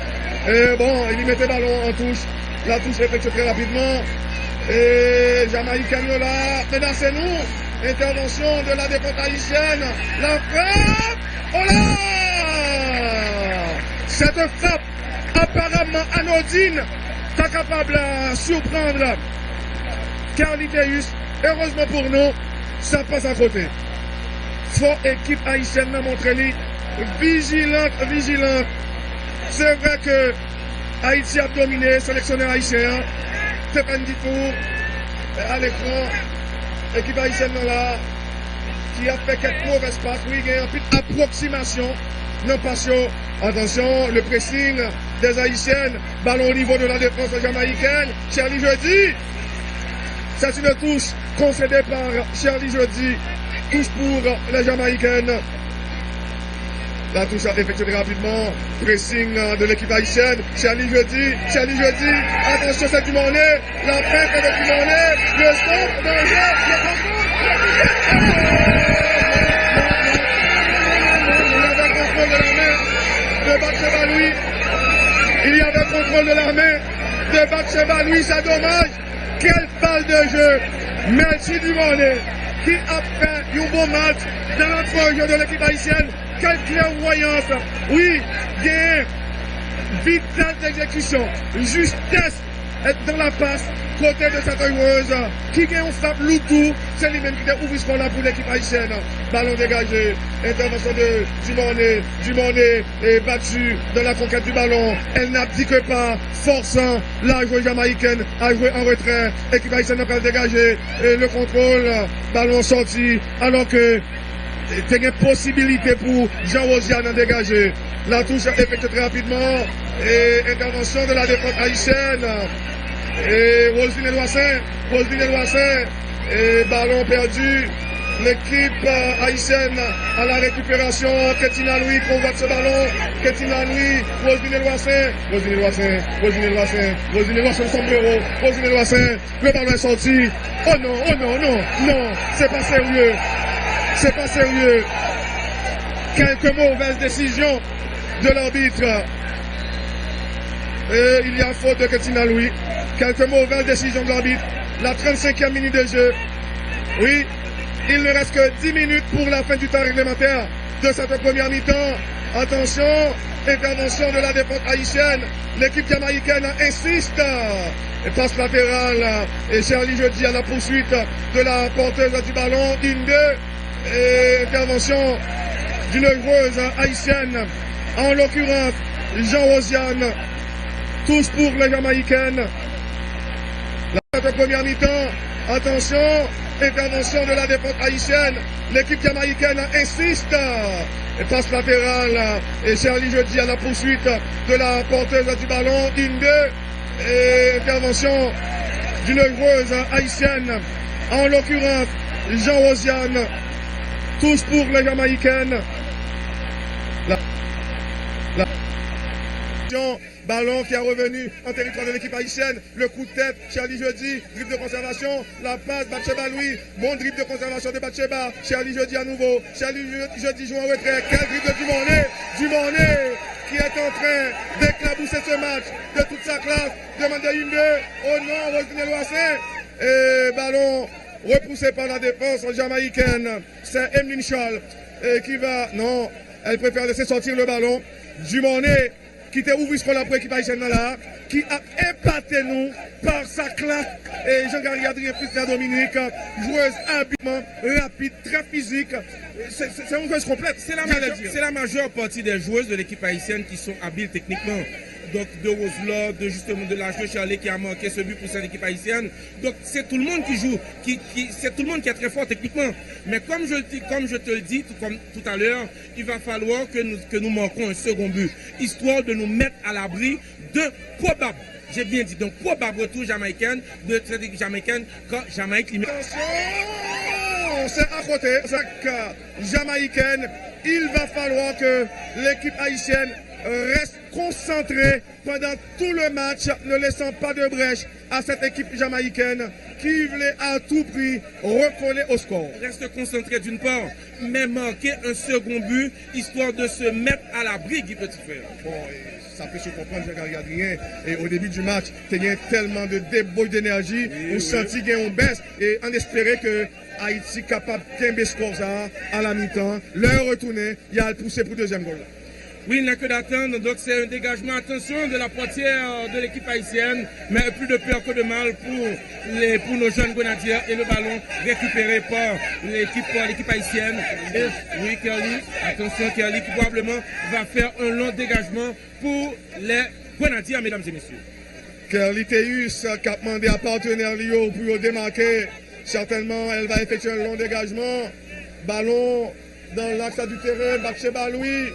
Et bon, il y mettait le ballon en touche. La touche est effectuée très rapidement. Et Jamaïcain là, menacez-nous. Intervention de la défense haïtienne. La frappe. Oh là! Cette frappe apparemment anodine, pas capable de surprendre Carliteus. Heureusement pour nous, ça passe à côté. Faut équipe haïtienne n'a montré vigilante. C'est vrai que Haïti a dominé, sélectionneur haïtien, Stéphane Dufour à l'écran, équipe haïtienne là, qui a fait quelques mauvaises passes, oui, il y a une petite approximation, non passion. Attention, le pressing des haïtiennes, ballon au niveau de la défense jamaïcaine, Charlie Jeudi, c'est une touche concédée par Charlie Jeudi, touche pour les jamaïcaines. La touche a effectuée rapidement. Pressing de l'équipe haïtienne. Charlie Jeudi. Attention, c'est Dumornay. La frappe de Dumornay. Le stop, danger, le contrôle. Il y avait contrôle de la main de Batsheba Louis. C'est dommage. Quelle balle de jeu. Merci Dumornay qui a fait un bon match dans l'entre-jeu de l'équipe haïtienne. Quelle clairvoyance, oui, gain, vitesse d'exécution, justesse dans la passe, côté de cette joueuse, qui gagne un frappe Loutou, c'est lui-même qui ouvre ce là pour l'équipe haïtienne. Ballon dégagé, intervention de Dumornay est battue dans la conquête du ballon, elle n'abdique pas, forçant la joueuse jamaïcaine à jouer en retrait, équipe haïtienne n'a pas dégagé, et le contrôle, ballon sorti, alors que il y a une possibilité pour Jean-Rosian de dégager. La touche est effectuée très rapidement. Et intervention de la défense haïtienne. Et Roselyne Loissin. Et ballon perdu. L'équipe haïtienne à la récupération. Ketina Louis convoite ce ballon. Ketina Louis, Roselyne Loissin, le sombrero. Roselyne Loissin. Le ballon est sorti. Oh non, c'est pas sérieux. Quelques mauvaises décisions de l'arbitre. Et il y a faute de Ketina Louis. Quelques mauvaises décisions de l'arbitre. La 35e minute de jeu. Oui, il ne reste que 10 minutes pour la fin du temps réglementaire de cette première mi-temps. Attention, intervention de la défense haïtienne. L'équipe jamaïcaine insiste. Et passe latérale. Et Charlie Jeudi à la poursuite de la porteuse du ballon. 1-2. Et intervention d'une joueuse haïtienne, en l'occurrence Jean-Rosian, touche pour les Jamaïcaines. La première mi-temps, attention, intervention de la défense haïtienne, l'équipe jamaïcaine insiste, et passe latérale, et Charlie Jeudi à la poursuite de la porteuse du ballon, 1-2, et intervention d'une joueuse haïtienne, en l'occurrence Jean-Rosian, touche pour les Jamaïcaines. Ballon qui est revenu en territoire de l'équipe haïtienne. Le coup de tête, Charlie Jeudi, dribble de conservation. La passe, Batsheba Louis. Bon dribble de conservation de Batsheba. Charlie Jeudi à nouveau. Charlie Jeudi joue en retrait. Quel dribble de Dumornay qui est en train d'éclabousser ce match de toute sa classe. Demande de 1-2. Oh non, Roselyne Loissin. Et ballon repoussé par la défense jamaïcaine. C'est Emeline Charles qui va... Non, elle préfère laisser sortir le ballon. Dumornay qui était ouvert pour la équipe haïtienne là, qui a épaté nous par sa classe. Et Jean-Gary Adrien Fischer Dominique, joueuse habilement, rapide, très physique. C'est une joueuse complète.
C'est la majeure partie des joueuses de l'équipe haïtienne qui sont habiles techniquement. Donc de Roselot, de la joueuse Charlie qui a marqué ce but pour cette équipe haïtienne. Donc c'est tout le monde qui joue, c'est tout le monde qui est très fort techniquement. Mais comme je te le dis tout à l'heure, il va falloir que nous marquons un second but, histoire de nous mettre à l'abri de probable, j'ai bien dit, donc probable retour jamaïcaine de cette équipe jamaïcaine quand Jamaïque limite.
Attention, c'est à côté, c'est jamaïcaine. Il va falloir que l'équipe haïtienne reste concentré pendant tout le match, ne laissant pas de brèche à cette équipe jamaïcaine qui voulait à tout prix recoller au score.
Reste concentré d'une part, mais marquer un second but, histoire de se mettre à l'abri, Guy Petit Frère.
Bon, ça peut se comprendre, Jean-Gary Adrien. Et au début du match, il y a tellement de débauche d'énergie, on sentit qu'il y a une baisse et on espérait que Haïti capable de score ça à la mi-temps. L'heure retournée, il y a le poussé pour le deuxième goal.
Oui, il n'a que d'attendre, donc c'est un dégagement, attention, de la portière de l'équipe haïtienne, mais plus de peur que de mal pour nos jeunes grenadiers et le ballon récupéré par l'équipe haïtienne. Et oui, Kerly, attention, Kerly qui probablement va faire un long dégagement pour les grenadiers, mesdames et messieurs.
Kerly Théus qui a demandé à partenaire Lio pour démarquer. Certainement, elle va effectuer un long dégagement. Ballon dans l'axe du terrain, Batcheba Louis.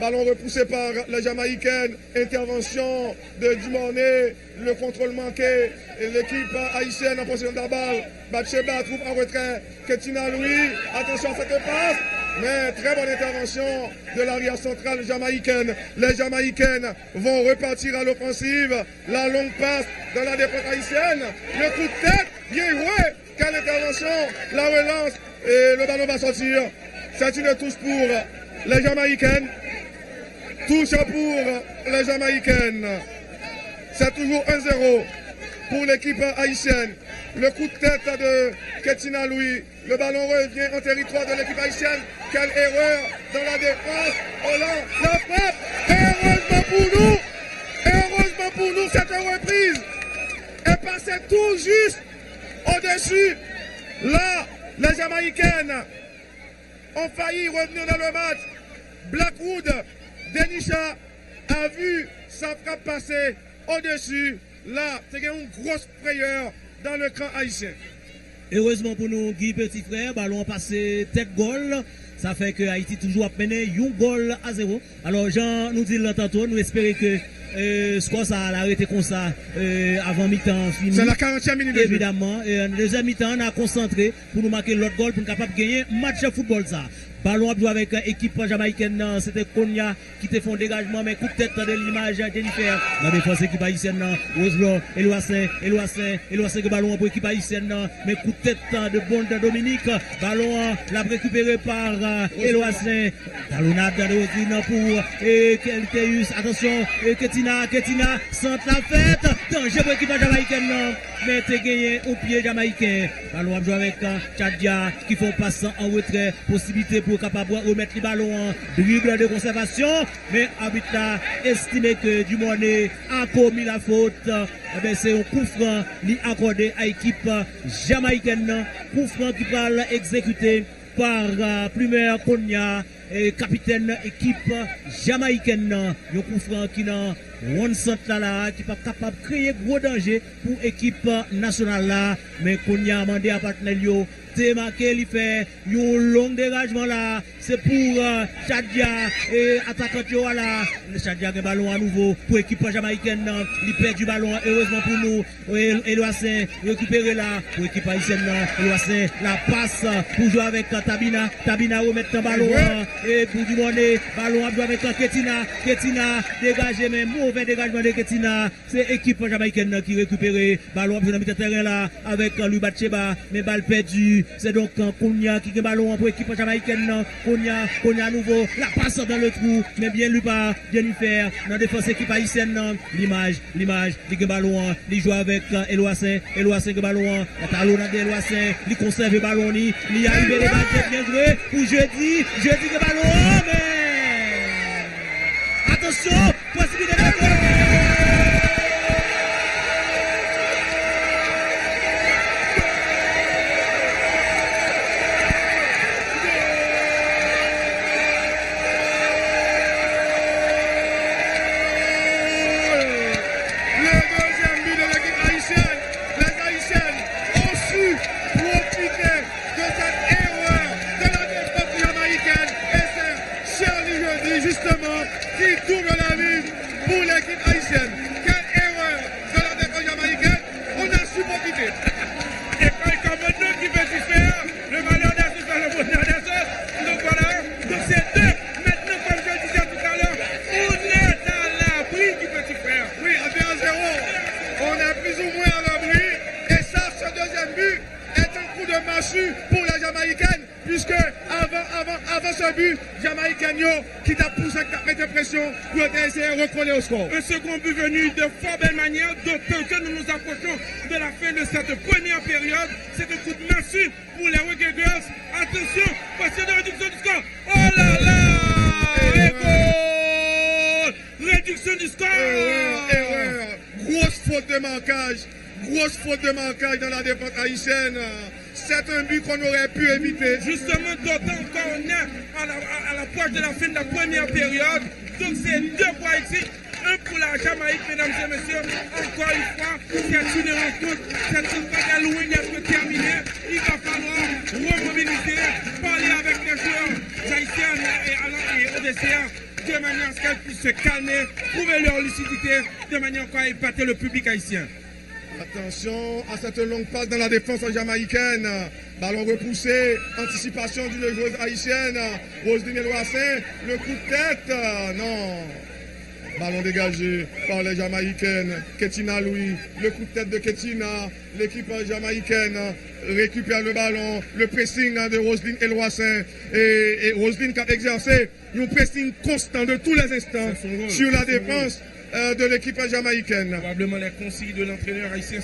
Ballon repoussé par la Jamaïcaine. Intervention de Dumornay. Le contrôle manqué. L'équipe haïtienne en possession de la balle. Batcheba trouve en retrait Ketina Louis. Attention à cette passe. Mais très bonne intervention de l'arrière centrale jamaïcaine. Les Jamaïcaines vont repartir à l'offensive. La longue passe dans la défense haïtienne. Le coup de tête, bien joué. Quelle intervention, la relance et le ballon va sortir. C'est une touche pour les Jamaïcaines. Touche pour les Jamaïcaines. C'est toujours 1-0 pour l'équipe haïtienne. Le coup de tête de Ketina Louis. Le ballon revient en territoire de l'équipe haïtienne. Quelle erreur dans la défense. Hollande, la frappe. Heureusement pour nous, cette reprise est passée tout juste au-dessus. Là, les Jamaïcaines ont failli revenir dans le match. Blackwood, Denisha a vu sa frappe passer au-dessus. Là, c'est une grosse frayeur dans le camp haïtien.
Heureusement pour nous, Guy Petit Frère, ballon passé tête goal. Ça fait que Haïti toujours a mené un goal à 0. Alors Jean nous dit tantôt, nous espérons que score ça a arrêté comme ça avant mi-temps fini.
C'est la 40e minute.
Évidemment. Et en deuxième mi-temps, on a concentré pour nous marquer l'autre goal pour nous capable de gagner match de football ça. Ballon à jouer avec l'équipe jamaïcaine, c'était Konya qui te font dégagement, mais coup de tête de l'image Jennifer. Dans la défense équipe haïtienne, Roselo, Eloassin, que ballon pour l'équipe haïtienne, mais coup de tête de Bond Dominique. Ballon l'a récupéré par Eloassin. Ballonnade de Rosine pour Kelteus. Attention, Ketina, sente la fête. Danger pour l'équipe jamaïcaine, mais t'es gagné au pied jamaïcain. Ballon à jouer avec Tchadia qui font passer en retrait. Possibilité pour capable remettre les ballons en dribble de conservation, mais l'arbitre a estimé que Dumornay a commis la faute. C'est un coup franc accordé à l'équipe jamaïcaine, coup franc qui va exécuté par Plumer Konya, capitaine équipe jamaïcaine. Un coup franc qui n'a one centre là, qui n'est pas capable de créer gros danger pour l'équipe nationale là, mais Konya a demandé à partenaire démarqué, il fait un long dégagement là, c'est pour Tchadia et attaquant là, Tchadia a un ballon à nouveau pour l'équipe jamaïcaine, il perd du ballon, heureusement pour nous, Eloassin récupéré là, pour l'équipe haïtienne, Eloassin, la passe pour jouer avec Tabina remettre un ballon, et pour Dumornay, ballon à jouer avec Ketina, dégagé, mais mauvais dégagement de Ketina, c'est l'équipe jamaïcaine qui récupère, ballon à jouer dans le terrain là, avec Lubatcheba, mais balle perdue. C'est donc Konya qui a ballon pour l'équipe jamaïcaine. Konya à nouveau. La passe dans le trou. Mais bien lui par Jennifer. Dans la défense équipe haïtienne. L'image. Il a ballon. Il joue avec Eloassin. Eloassin qui a ballon. La talonnade d'Eloassin. Il conserve le ballon. Il a arrivé les balles bien joué. Pour jeudi qui a ballon. Mais attention. Possibilité de goal.
Qui tourne la ligne pour l'équipe massue pour la Jamaïcaine, puisque avant ce but, Jamaïcain qui t'a poussé avec de pression pour essayer de recoller au score.
Un second but venu de fort belle manière, d'autant que nous nous approchons de la fin de cette première période. C'est un coup de massue pour les Reggae Girls. Attention, question de réduction du score. Oh là là! Et goal! Réduction du score!
Erreur. Grosse faute de marquage. Grosse faute de marquage dans la défense haïtienne. C'est un but qu'on aurait pu éviter.
Justement, d'autant qu'on est à l'approche de la fin de la première période. Donc c'est 2 points ici. 1 pour la Jamaïque, mesdames et messieurs. Encore une fois, c'est une rencontre. C'est une bagarre loin d'être terminée. Il va falloir remobiliser, parler avec les joueurs haïtiens et odesséens de manière à ce qu'elles puissent se calmer, trouver leur lucidité, de manière à épater le public haïtien.
Attention à cette longue passe dans la défense jamaïcaine. Ballon repoussé, anticipation d'une joueuse haïtienne. Roselyne Eloassin, le coup de tête. Non. Ballon dégagé par les Jamaïcaines. Ketina Louis, le coup de tête de Ketina. L'équipe jamaïcaine récupère le ballon. Le pressing de Roselyne Eloassin. Et Roselyne qui a exercé un pressing constant de tous les instants sur la défense de l'équipe jamaïcaine.
Probablement les consignes de l'entraîneur haïtien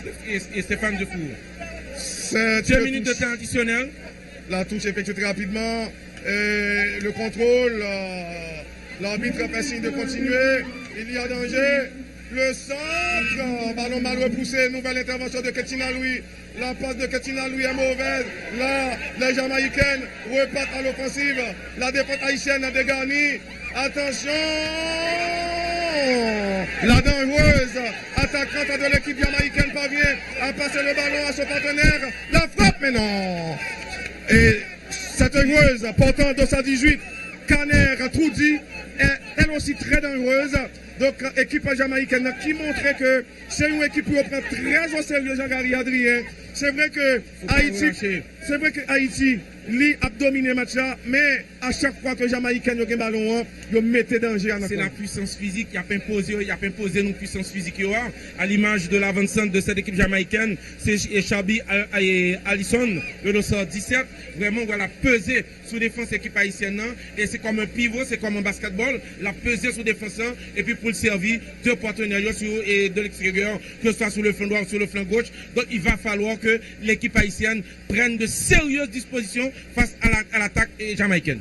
et Stéphane Defour. 2 minutes de temps additionnel.
La touche effectuée très rapidement. Le contrôle. L'arbitre fait signe de continuer. Il y a danger. Le centre. Ballon mal repoussé. Nouvelle intervention de Ketina Louis. La passe de Ketina Louis est mauvaise. Là, les Jamaïcaines repartent à l'offensive. La défense haïtienne a dégarni. Attention. La dangereuse attaquante de l'équipe jamaïcaine parvient à passer le ballon à son partenaire. La frappe maintenant. Et cette joueuse portant dans sa 18, Caner Troudi, est elle aussi très dangereuse. Donc, équipe jamaïcaine qui montrait que c'est une équipe qui prend très au sérieux Jean-Gary Adrien. C'est vrai que Haïti, lui a dominé le match là, mais à chaque fois que Jamaïcain a un ballon, il mettait danger en
c'est la puissance physique qui a imposé une puissance physique à l'image de l'avancante de cette équipe jamaïcaine, c'est Chabi et Allison, le dossard 17, vraiment on va peser sous défense équipe haïtienne et c'est comme un pivot, c'est comme un basketball, la peser sous défense et puis pour le servir deux partenaires de l'extérieur, que ce soit sur le flanc droit ou sur le flanc gauche. Donc il va falloir que l'équipe haïtienne prenne de sérieuses dispositions face à l'attaque jamaïcaine.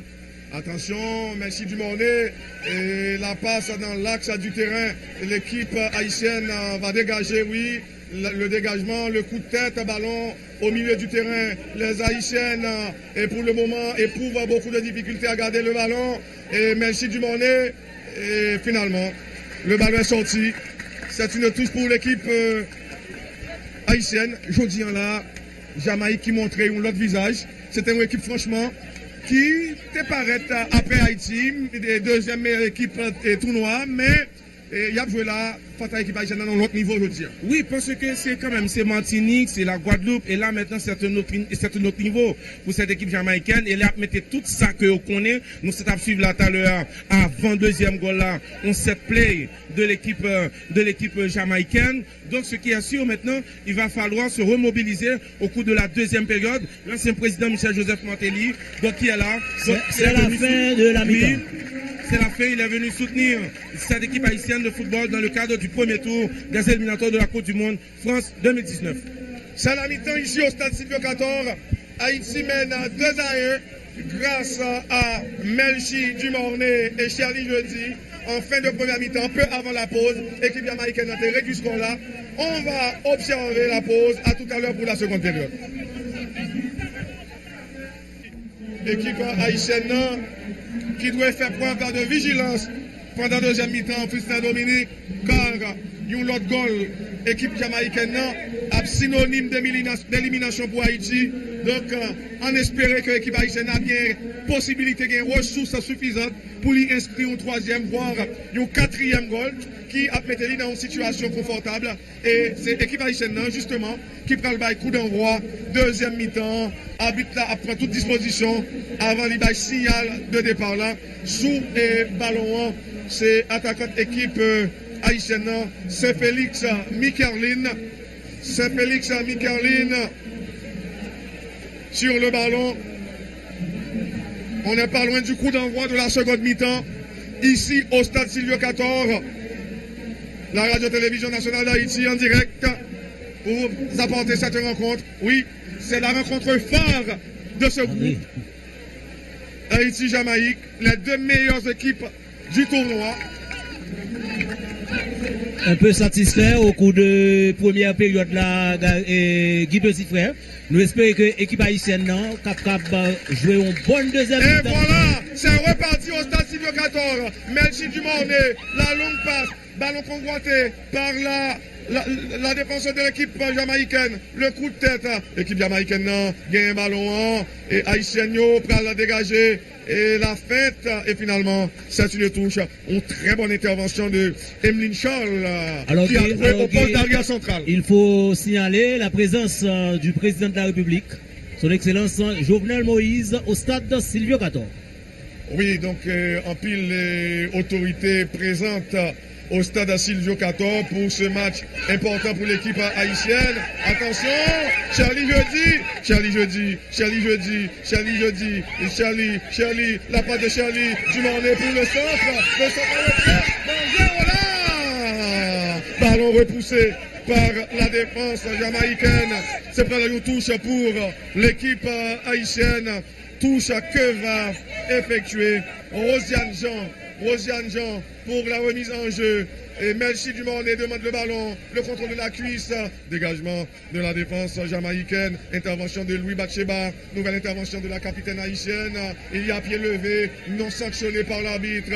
Attention, merci Dumornay. Et la passe dans l'axe du terrain. L'équipe haïtienne va dégager, oui. Le dégagement, le coup de tête, ballon au milieu du terrain. Les haïtiennes, et pour le moment, éprouvent beaucoup de difficultés à garder le ballon. Et merci Dumornay. Et finalement, le ballon est sorti. C'est une touche pour l'équipe haïtienne. Je dis là, Jamaïque qui montrait un autre visage. C'était une équipe, franchement, qui te paraît après Haïti, deuxième meilleure équipe tournoi, mais il y a joué là, face à l'équipe haïtienne dans l'autre niveau, je veux dire.
Oui, parce que c'est quand même, c'est Martinique, c'est la Guadeloupe, et là maintenant c'est un autre niveau pour cette équipe jamaïcaine, et là, mettez tout ça que vous connaissez, nous sommes suivre là tout à l'heure, avant deuxième goal là, on set play de l'équipe jamaïcaine. Donc ce qui est sûr maintenant, il va falloir se remobiliser au cours de la deuxième période. L'ancien président Michel-Joseph Martelly, donc qui est là.
C'est la fin de la mi-temps.
C'est la fin, il est venu soutenir cette équipe haïtienne de football dans le cadre du premier tour des éliminatoires de la Coupe du Monde France 2019.
C'est la mi-temps ici au stade Silvio 14. Haïti mène 2-1 grâce à Melchi Dumornay et Charlie Jeudi. En fin de première mi-temps, peu avant la pause, l'équipe jamaïcaine a été réduite score là. On va observer la pause. À tout à l'heure pour la seconde période. L'équipe haïtienne qui doit faire preuve de vigilance pendant la deuxième mi-temps, Christian Dominique, car une autre goal, équipe jamaïcaine, a synonyme d'élimination pour Haïti. Donc, on espérait que l'équipe haïtienne a bien possibilité, bien ressources suffisantes pour lui inscrire un troisième, voire un quatrième goal qui a mis dans une situation confortable. Et c'est l'équipe haïtienne, justement, qui prend le coup d'envoi, deuxième mi-temps. Arbitre là prend toute disposition avant le signal de départ là. Sous et ballon, c'est attaquante équipe haïtienne, c'est Félix Mikerlin. C'est Félix Mikerlin sur le ballon. On n'est pas loin du coup d'envoi de la seconde mi-temps. Ici au stade Silvio XIV, la radio-télévision nationale d'Haïti en direct pour vous apporter cette rencontre. Oui, c'est la rencontre phare de ce groupe. Haïti-Jamaïque, les deux meilleures équipes du tournoi.
Un peu satisfait au cours de première période là, Guy Petit Frère. Nous espérons que l'équipe haïtienne est capable de jouer une bonne deuxième
Et
mi-temps.
voilà, c'est reparti au stade Silvio XIV. Melchi Dumornay, la longue passe, ballon convoité par la défense de l'équipe jamaïcaine. Le coup de tête, l'équipe jamaïcaine gagne un ballon et haïtienne prend la dégager. Et la fête, et finalement, c'est une touche. Une très bonne intervention de Emeline Charles, qui a joué au poste d'arrière central.
Il faut signaler la présence du président de la République, son Excellence Jovenel Moïse, au stade de Silvio XIV.
Oui, donc en pile autorités présentes au stade à Silvio XIV pour ce match important pour l'équipe haïtienne. Attention, Charlie Jeudi, la patte de Charlie, Dumornay pour le centre danger, voilà! Ballon repoussé par la défense jamaïcaine. C'est pas une touche pour l'équipe haïtienne. Touche que va effectuer Rosiane Jean pour la remise en jeu. Et Melchi Dumornay demande le ballon, le contrôle de la cuisse, dégagement de la défense jamaïcaine, intervention de Louis Batcheba, nouvelle intervention de la capitaine haïtienne. Il y a pied levé, non sanctionné par l'arbitre.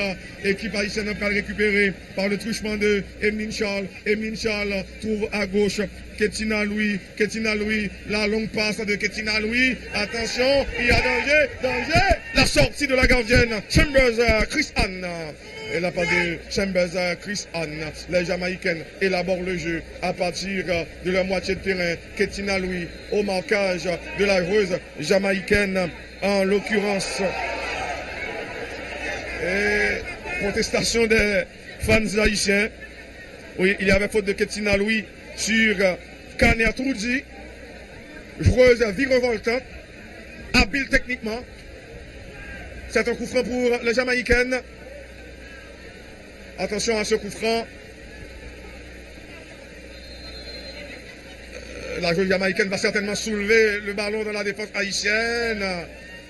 Équipe haïtienne pas récupérée par le truchement de Emeline Charles. Emeline Charles trouve à gauche Ketina Louis, la longue passe de Ketina Louis. Attention, il y a danger. La sortie de la gardienne, Chambers Chris Anne. Et la part de Chambers Chris Anne, les Jamaïcaines élaborent le jeu à partir de la moitié de terrain. Ketina Louis au marquage de la joueuse jamaïcaine, en l'occurrence. Et contestation des fans haïtiens. Oui, il y avait faute de Ketina Louis sur Kaner Troudji, joueuse virevoltante, habile techniquement. C'est un coup franc pour les Jamaïcaines. Attention à ce coup franc. La joueuse jamaïcaine va certainement soulever le ballon dans la défense haïtienne.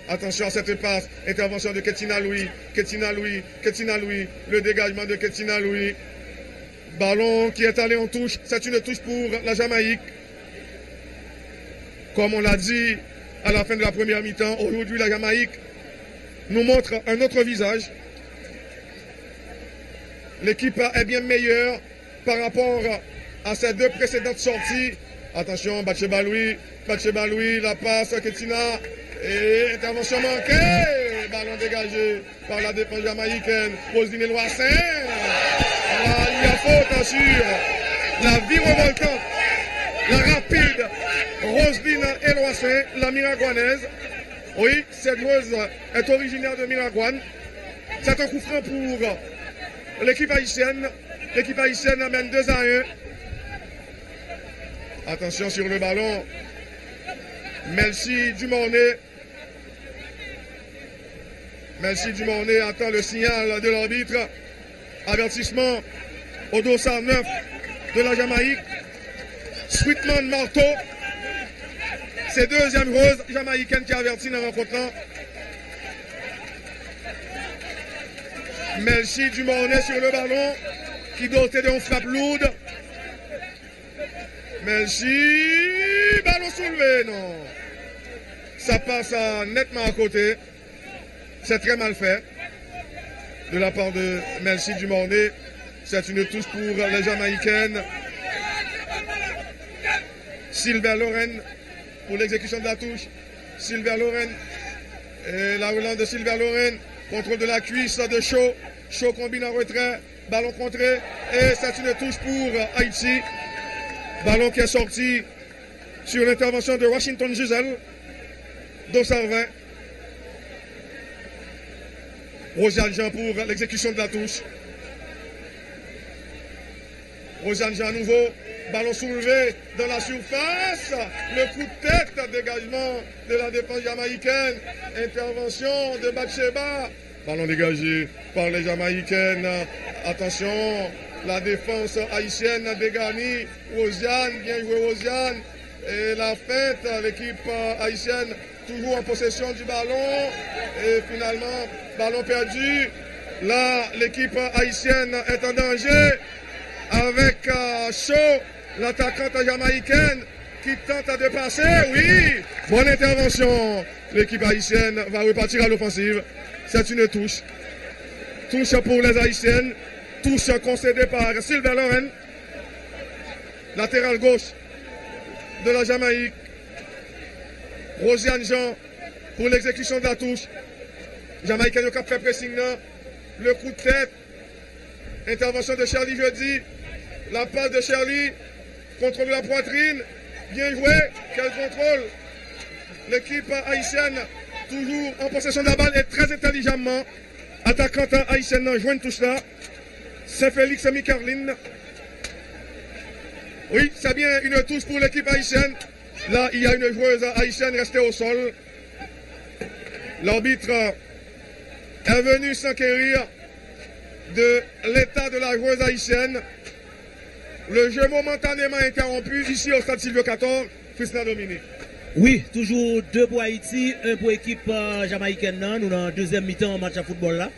Attention à cette passe. Intervention de Ketina Louis. Le dégagement de Ketina Louis. Ballon qui est allé en touche. C'est une touche pour la Jamaïque. Comme on l'a dit à la fin de la première mi-temps, aujourd'hui la Jamaïque nous montre un autre visage. L'équipe est bien meilleure par rapport à ses deux précédentes sorties. Attention, Batcheba Louis, la passe, Ketina, et intervention manquée. Ballon dégagé par la défense jamaïcaine, Roselyne Eloissin. Il y a faute sur la virevoltante, la rapide, Roselyne Eloissin, la Miragoanaise. Oui, cette joueuse est originaire de Miragoane. C'est un coup franc pour l'équipe haïtienne. L'équipe haïtienne amène 2-1. Attention sur le ballon. Melchi Dumornay. Attend le signal de l'arbitre. Avertissement au dossard 9 de la Jamaïque. Sweetman Marteau. C'est deuxième rose jamaïcaine qui avertit dans le rencontre. Melchi Dumornay sur le ballon, qui doté d'une frappe lourde. Melchi, ballon soulevé, non. Ça passe nettement à côté. C'est très mal fait de la part de Melchi Dumornay. C'est une touche pour les Jamaïcaines. Sylvain Lorraine pour l'exécution de la touche. Sylvain Lorraine. Et la relance de Sylvain Lorraine. Contrôle de la cuisse de Shaw. Shaw combine en retrait. Ballon contré. Et c'est une touche pour Haïti. Ballon qui est sorti sur l'intervention de Washington Giselle. Dossard 20. Rosiane Jean pour l'exécution de la touche. Rosiane Jean à nouveau. Ballon soulevé dans la surface. Le coup de tête, dégagement de la défense jamaïcaine. Intervention de Batsheba. Ballon dégagé par les Jamaïcaines. Attention, la défense haïtienne dégarnie. Rosiane, bien joué Rosiane. Et la fête, l'équipe haïtienne toujours en possession du ballon. Et finalement, ballon perdu. Là, l'équipe haïtienne est en danger avec Shaw, l'attaquante jamaïcaine qui tente de passer. Oui, bonne intervention. L'équipe haïtienne va repartir à l'offensive. C'est une touche. Touche pour les haïtiennes. Touche concédée par Sylvain Loren. Latéral gauche de la Jamaïque. Rosiane Jean pour l'exécution de la touche. Jamaïcaine qui a fait pressing là. Le coup de tête. Intervention de Charlie Jeudi. La passe de Charlie. Contrôle de la poitrine. Bien joué. Quel contrôle. L'équipe haïtienne, toujours en possession de la balle et très intelligemment. Attaquante haïtienne joue une touche là. Saint-Félix Micarline. Oui, c'est bien une touche pour l'équipe haïtienne. Là, il y a une joueuse haïtienne restée au sol. L'arbitre est venu s'enquérir de l'état de la joueuse haïtienne. Le jeu momentanément interrompu ici au stade Silvio 14, Christina Dominique.
Oui, toujours 2 pour Haïti, 1 pour l'équipe jamaïcaine. Nous dans la deuxième mi-temps en match à football là.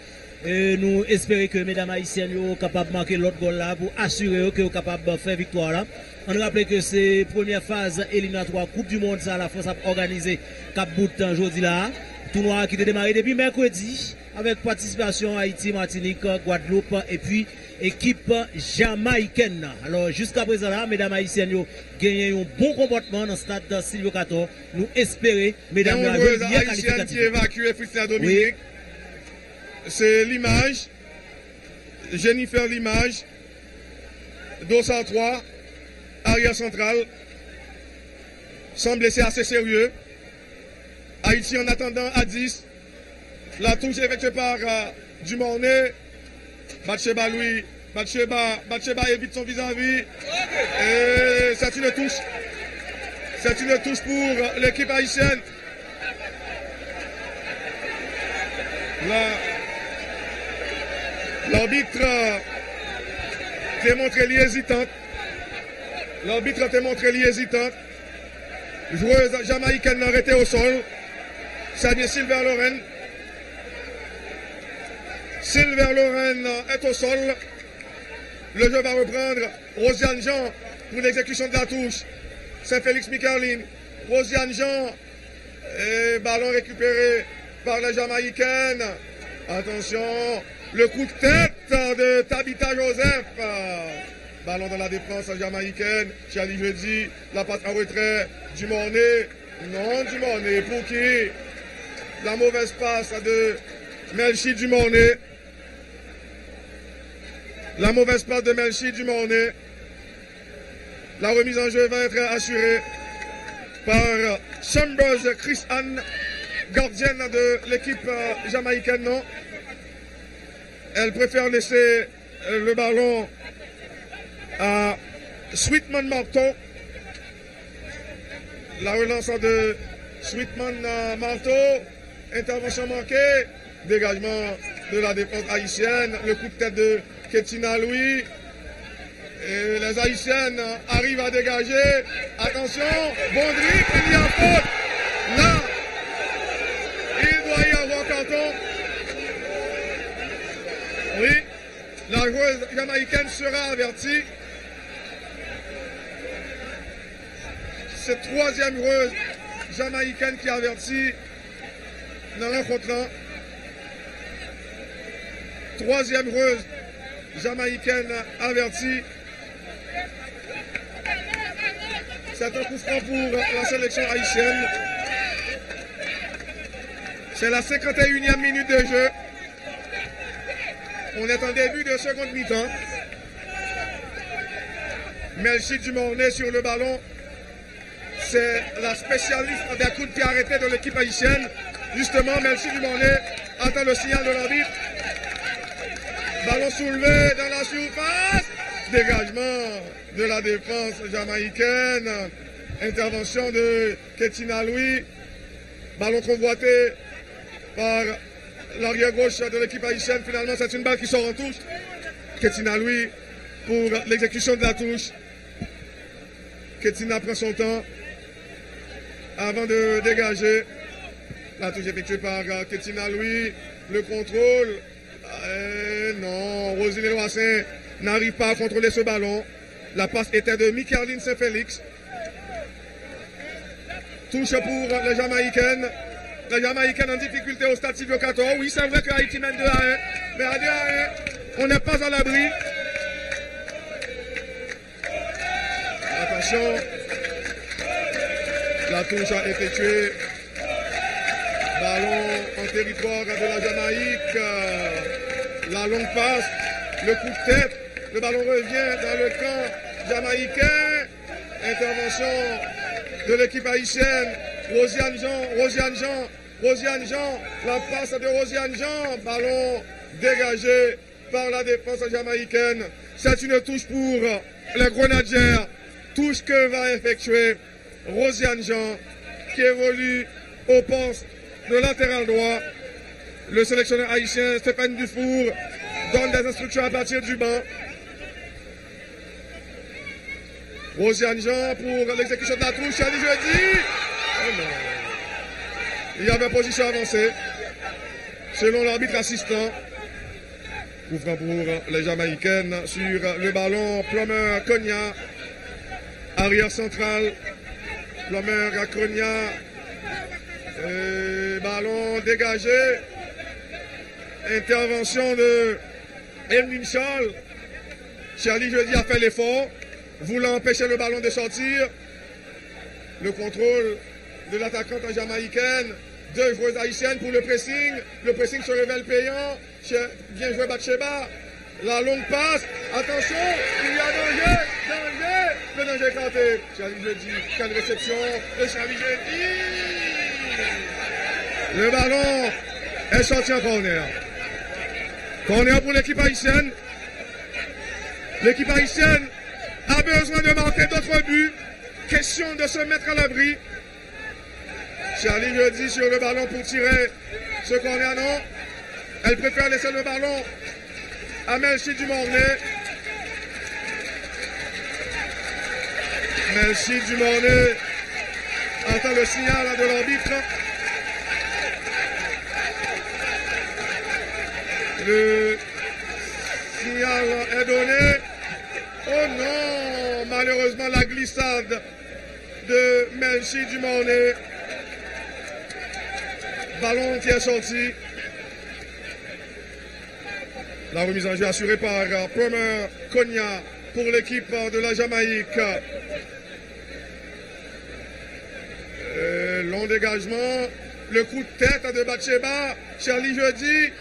Et nous espérons que mesdames haïtiennes sont capables de marquer l'autre goal là pour assurer qu'ils sont capables de faire victoire là. On rappelle que c'est la première phase éliminatoire Coupe du Monde, ça la France a organisé Cap Bout aujourd'hui là. Tournoi qui a démarré depuis mercredi avec participation Haïti, Martinique, Guadeloupe et puis équipe jamaïcaine. Alors jusqu'à présent là, mesdames haïtiennes ont gagné un bon comportement dans le stade Silvio 14. Nous espérons, mesdames
haïtiennes qui évacuent Christina Dominique. Oui. C'est l'image. Jennifer l'image. Dossard 3. Arrière central. Semble c'est assez sérieux. Haïti en attendant à 10. La touche effectuée par Dumornay. Batsheba Louis. Batsheba évite son vis-à-vis. Et c'est une touche. C'est une touche pour l'équipe haïtienne. L'arbitre t'a montré l'hésitante. L'arbitre t'a montré l'hésitante. Joueuse jamaïcaine arrêtée au sol. C'est bien Sylvain Loren. Sylvain Loren est au sol. Le jeu va reprendre. Rosiane Jean pour l'exécution de la touche. Saint-Félix Micarline. Rosiane Jean. Et ballon récupéré par la Jamaïcaine. Attention. Le coup de tête de Tabitha Joseph. Ballon dans la défense jamaïcaine. Charlie Jeudi. La passe en retrait. Dumornay. Non, Dumornay. Pour qui? La mauvaise passe de Melchi Dumornay. La mauvaise passe de Melchi Dumornay. La remise en jeu va être assurée par Chambers Chris Anne, gardienne de l'équipe jamaïcaine. Non. Elle préfère laisser le ballon à Sweetman Marteau. La relance de Sweetman Marteau. Intervention manquée. Dégagement de la défense haïtienne. Le coup de tête de Ketina Louis. Et les haïtiennes arrivent à dégager. Attention, bon dribble, il y a faute. Là, il doit y avoir carton. Oui, la joueuse jamaïcaine sera avertie. C'est troisième joueuse jamaïcaine qui est avertie dans la rencontre là. Troisième joueuse jamaïcaine avertie. C'est un coup franc pour la sélection haïtienne. C'est la 51e minute de jeu. On est en début de seconde mi-temps. Melchi Dumornay sur le ballon. C'est la spécialiste des coups de pied arrêtés de l'équipe haïtienne. Justement, Melchi Dumornay attend le signal de l'arbitre. Ballon soulevé dans la surface. Dégagement de la défense jamaïcaine. Intervention de Ketina Louis. Ballon convoité par l'arrière gauche de l'équipe haïtienne. Finalement, c'est une balle qui sort en touche. Ketina Louis pour l'exécution de la touche. Ketina prend son temps avant de dégager. La touche effectuée par Ketina Louis. Le contrôle. Non, Roselyne Loissin n'arrive pas à contrôler ce ballon. La passe était de Mikaeline Saint-Félix. Touche pour les Jamaïcaines. Les Jamaïcaines en difficulté au stade Silvio 14. Oui, c'est vrai que Haïti mène 2 à 1. Mais à 2 à 1, on n'est pas à l'abri. Attention. La touche a effectué. Ballon en territoire de la Jamaïque. La longue passe. Le coup de tête. Le ballon revient dans le camp jamaïcain. Intervention de l'équipe haïtienne. Rosiane Jean. La passe de Rosiane Jean. Ballon dégagé par la défense jamaïcaine. C'est une touche pour les Grenadiers. Touche que va effectuer Rosiane Jean qui évolue au poste de latéral droit. Le sélectionneur haïtien Stéphane Dufour donne des instructions à partir du banc. Rosiane Jean pour l'exécution de la touche. Charlie Jeudi. Oh non. Il y avait position avancée. Selon l'arbitre assistant. Coup franc pour les Jamaïcaines sur le ballon. Plummer Cogna. Arrière central. Plummer à Cogna. Ballon dégagé. Intervention de Emeline Charles. Charlie Jeudi a fait l'effort, voulant empêcher le ballon de sortir. Le contrôle de l'attaquante jamaïcaine. 2 joueuses haïtiennes pour le pressing. Le pressing se révèle payant. Bien joué Batsheba. La longue passe. Attention, il y a danger. Le danger écarté. Charlie Jeudi, quelle réception de Charlie Jeudi. Le ballon est sorti en corner. Corner pour l'équipe haïtienne. L'équipe haïtienne a besoin de marquer d'autres buts. Question de se mettre à l'abri. Charlie Jeudi sur le ballon pour tirer ce corner, non. Elle préfère laisser le ballon à Melchi Dumornay. Melchi Dumornay entend le signal de l'arbitre. Le signal est donné. Oh non, malheureusement la glissade de Melchi Dumornay. Ballon qui est sorti. La remise en jeu assurée par Plummer Cogna pour l'équipe de la Jamaïque. Long dégagement. Le coup de tête de Batsheba. Charlie Jeudi.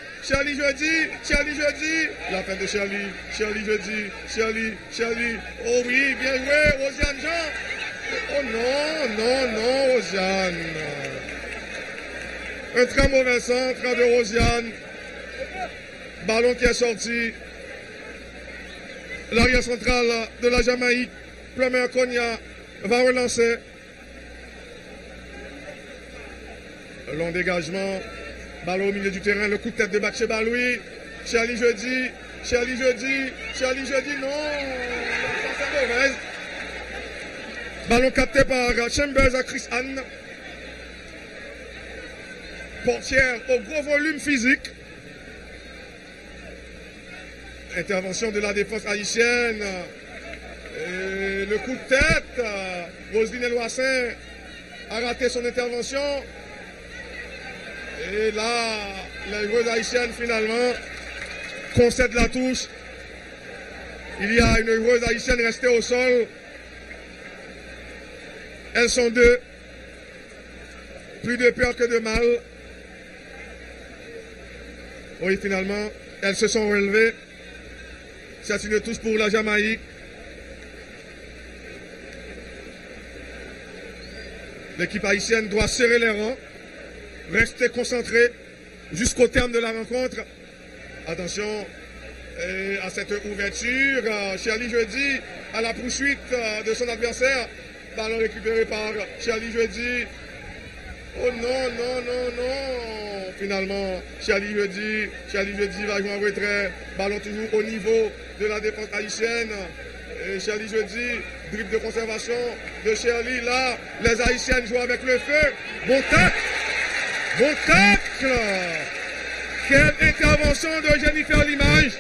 La fin de Charlie Jeudi. Oh oui, bien joué, Rosiane Jean. Oh non, Rosiane. Un très mauvais centre de Rosiane. Ballon qui est sorti. L'arrière central de la Jamaïque, Plummer Cogna, va relancer. Long dégagement. Ballon au milieu du terrain, le coup de tête de Batsheba Louis. Charlie Jeudi, non. La passe est mauvaise. Ballon capté par Chambers à Chris Anne. Portière au gros volume physique. Intervention de la défense haïtienne. Et le coup de tête. Roselyne Loissin a raté son intervention. Et là, les joueuses haïtiennes finalement concèdent la touche. Il y a une joueuse haïtienne restée au sol. Elles sont 2. Plus de peur que de mal. Oui, finalement, elles se sont relevées. C'est une touche pour la Jamaïque. L'équipe haïtienne doit serrer les rangs, rester concentrée jusqu'au terme de la rencontre. Attention, à cette ouverture. Charlie Jeudi à la poursuite de son adversaire. Ballon récupéré par Charlie Jeudi. Oh non, non, non, non. Finalement, Charlie Jeudi va jouer en retrait. Ballon toujours au niveau de la défense haïtienne. Et Charlie Jeudi, dribble de conservation de Charlie. Là, les Haïtiennes jouent avec le feu. Bon tacle. Bon tacle. Quelle intervention de Jennifer Limage.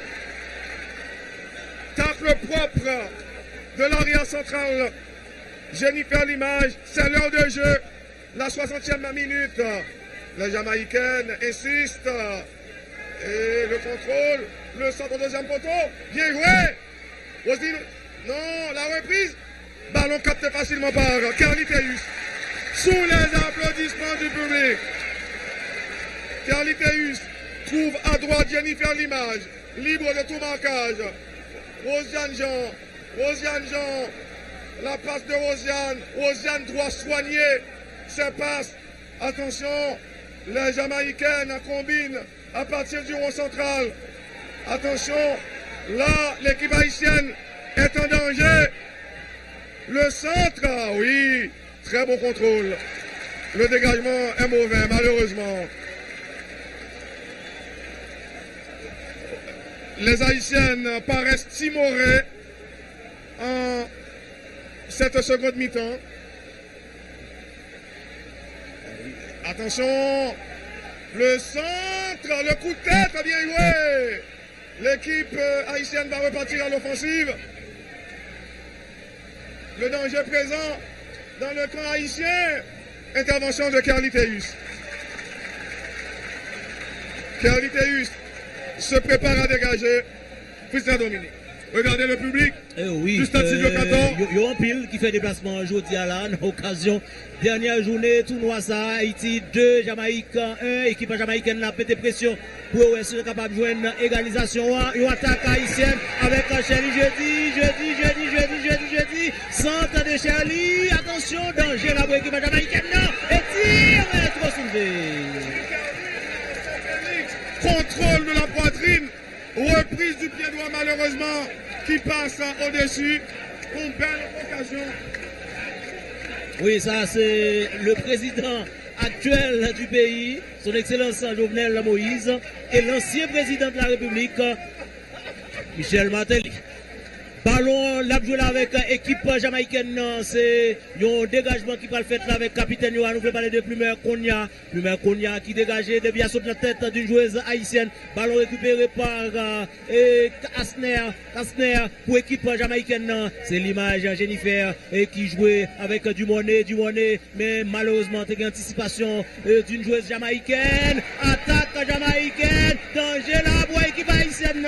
Tacle propre de l'arrière centrale. Jennifer Limage, c'est l'heure de jeu. La 60e minute. La Jamaïcaine insiste. Et le contrôle. Le centre au deuxième poteau. Bien joué. Rosine. Non, la reprise. Ballon capté facilement par Carly Théus. Sous les applaudissements du public. Carly Théus trouve à droite Jennifer Limage. Libre de tout marquage. Rosiane Jean. La passe de Rosiane. Rosiane doit soigner ses passes. Attention, les Jamaïcaines combinent à partir du rond central. Attention, là, l'équipe haïtienne est en danger. Le centre, oui, très bon contrôle. Le dégagement est mauvais, malheureusement. Les Haïtiennes paraissent timorées en cette seconde mi-temps. Attention, le centre, le coup de tête, bien joué. L'équipe haïtienne va repartir à l'offensive. Le danger présent dans le camp haïtien. Intervention de Carly Théus. Carly Théus se prépare à dégager. Christian Dominique. Regardez le public du stade Silvio 14.
Il y a un pile qui fait déplacement aujourd'hui à la occasion. Dernière journée, tournoi ça, Haïti 2, Jamaïque 1. Équipe jamaïcaine a pété pression pour être capable de jouer une égalisation. Une attaque haïtienne avec Charlie jeudi. Centre de Charlie. Attention, danger là pour l'équipe jamaïcaine. Et tire, mais trop soulevé.
Contrôle de la poitrine. Reprise du pied droit malheureusement qui passe au-dessus. Une belle occasion.
Oui, ça c'est le président actuel du pays, son excellence Jovenel Moïse, et l'ancien président de la République, Michel Martelly. Ballon, l'a joué là avec équipe jamaïcaine, c'est un dégagement qui va le faire là avec capitaine Yohan. Nous voulons parler de Plumer Konya qui dégageait depuis sur la tête d'une joueuse haïtienne. Ballon récupéré par Kastner pour équipe jamaïcaine. C'est l'image Jennifer qui jouait avec Dumonet, mais malheureusement, il y a une anticipation d'une joueuse jamaïcaine. Attaque jamaïcaine, danger là pour équipe haïtienne.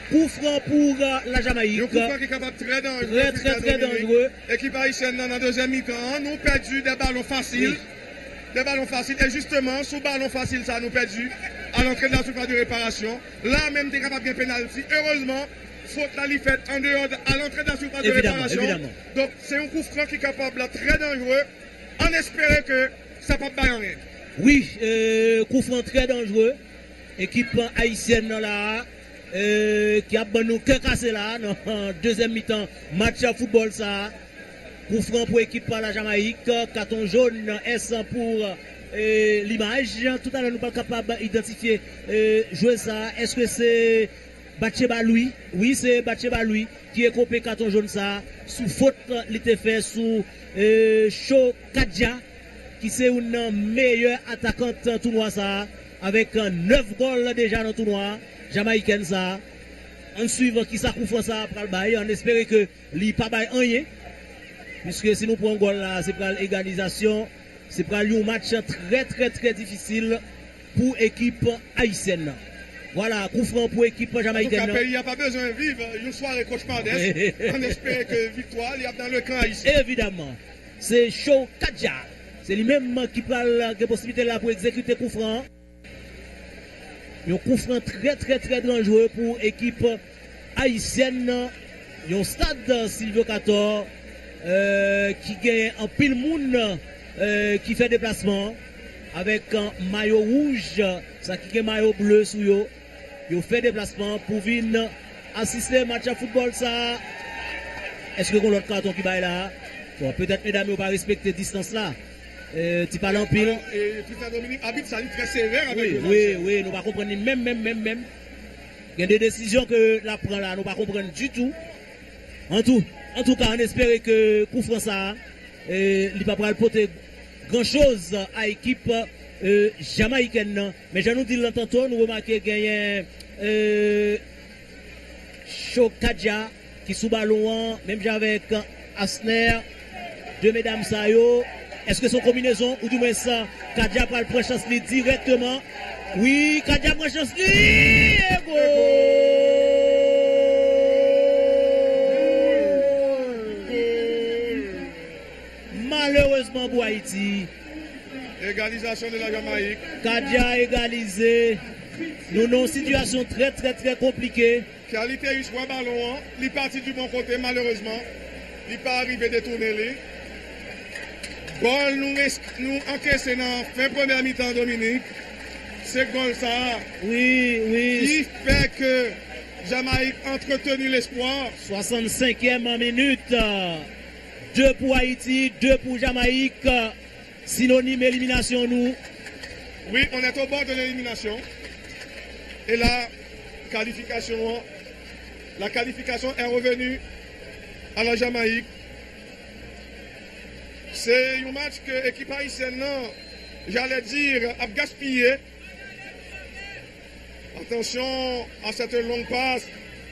Coup franc pour la Jamaïque.
Un coup franc qui est capable très dangereux.
Très dangereux.
Équipe haïtienne dans la deuxième mi-temps, nous perdu des ballons faciles. Oui. Des ballons faciles. Et justement, sous ballon facile, ça nous perdu à l'entrée de la surface de réparation. Là même, tu es capable de gagner pénalty. Heureusement, faute là, il fait en dehors à l'entrée de la surface de réparation. Évidemment. Donc, c'est un coup franc qui est capable, là, très dangereux. En espérant que ça ne peut pas rien.
Oui, coup franc très dangereux. Équipe haïtienne là. Qui a nous cœur cassé là dans deuxième mi-temps match à football ça coup franc pour équipe par la Jamaïque, carton jaune S pour l'image. Tout à l'heure nous pas capable d'identifier jouer ça. Est-ce que c'est Batcheba Louis? Oui, c'est Batcheba Louis qui est coupé carton jaune ça sous faute il était fait sous Show Kadja qui c'est une meilleure attaquante tournoi ça avec 9 goals déjà dans le tournoi. Jamaïcaine ça, on suivre qui ça couvre ça pour le bail, on espère que li pas bail rien, puisque si nous prenons un goal là, c'est pour l'égalisation, c'est pour un match très difficile pour l'équipe haïtienne. Voilà, coup franc pour l'équipe jamaïcaine.
En tout cas, il n'y a pas besoin de vivre une soirée cauchemardesque. On espère que victoire, il y a dans le camp haïtien.
Évidemment, c'est Show Kadja, c'est lui-même qui prend la possibilité là pour exécuter coup franc. Un coup franc très dangereux pour l'équipe haïtienne. Un stade Silvio 14 qui gagne un pile monde qui fait déplacement avec un maillot rouge, ça qui est maillot bleu sous eux. ils ont fait déplacement pour venir assister au match de football ça. Est-ce que l'autre carton qui va là? Bon, peut-être mesdames, ils pas respecter distance là. Tu parles en pile.
Et Tristan Dominique habite ça très sévère avec
oui, nous ne comprenons même. Il y a des décisions que la prend là, nous ne comprenons pas du tout. En tout cas, on espère que pour France, il ne va pas porter grand chose à l'équipe jamaïcaine. Mais je nous dis tantôt, nous remarquons qu'il y a Chokadia qui sous ballon, même avec Asner, deux mesdames Sayo. Est-ce que son combinaison ou du moins ça, Kadia prend le chance directement? Oui, Kadia prend chance malheureusement pour Haïti.
Égalisation de la Jamaïque.
Kadia égalisé. Nous avons une situation très compliquée.
Qualité eu soit ballon, il est parti du bon côté malheureusement. Il n'est pas arrivé à détourner les. Goal nous encaissons dans la fin première mi-temps Dominique. C'est goal ça.
Oui.
Qui fait que Jamaïque a entretenu l'espoir.
65e minute. 2 pour Haïti, 2 pour Jamaïque. Synonyme élimination nous.
Oui, on est au bord de l'élimination. Et la qualification est revenue à la Jamaïque. C'est un match que l'équipe haïtienne, j'allais dire, a gaspillé. Attention à cette longue passe.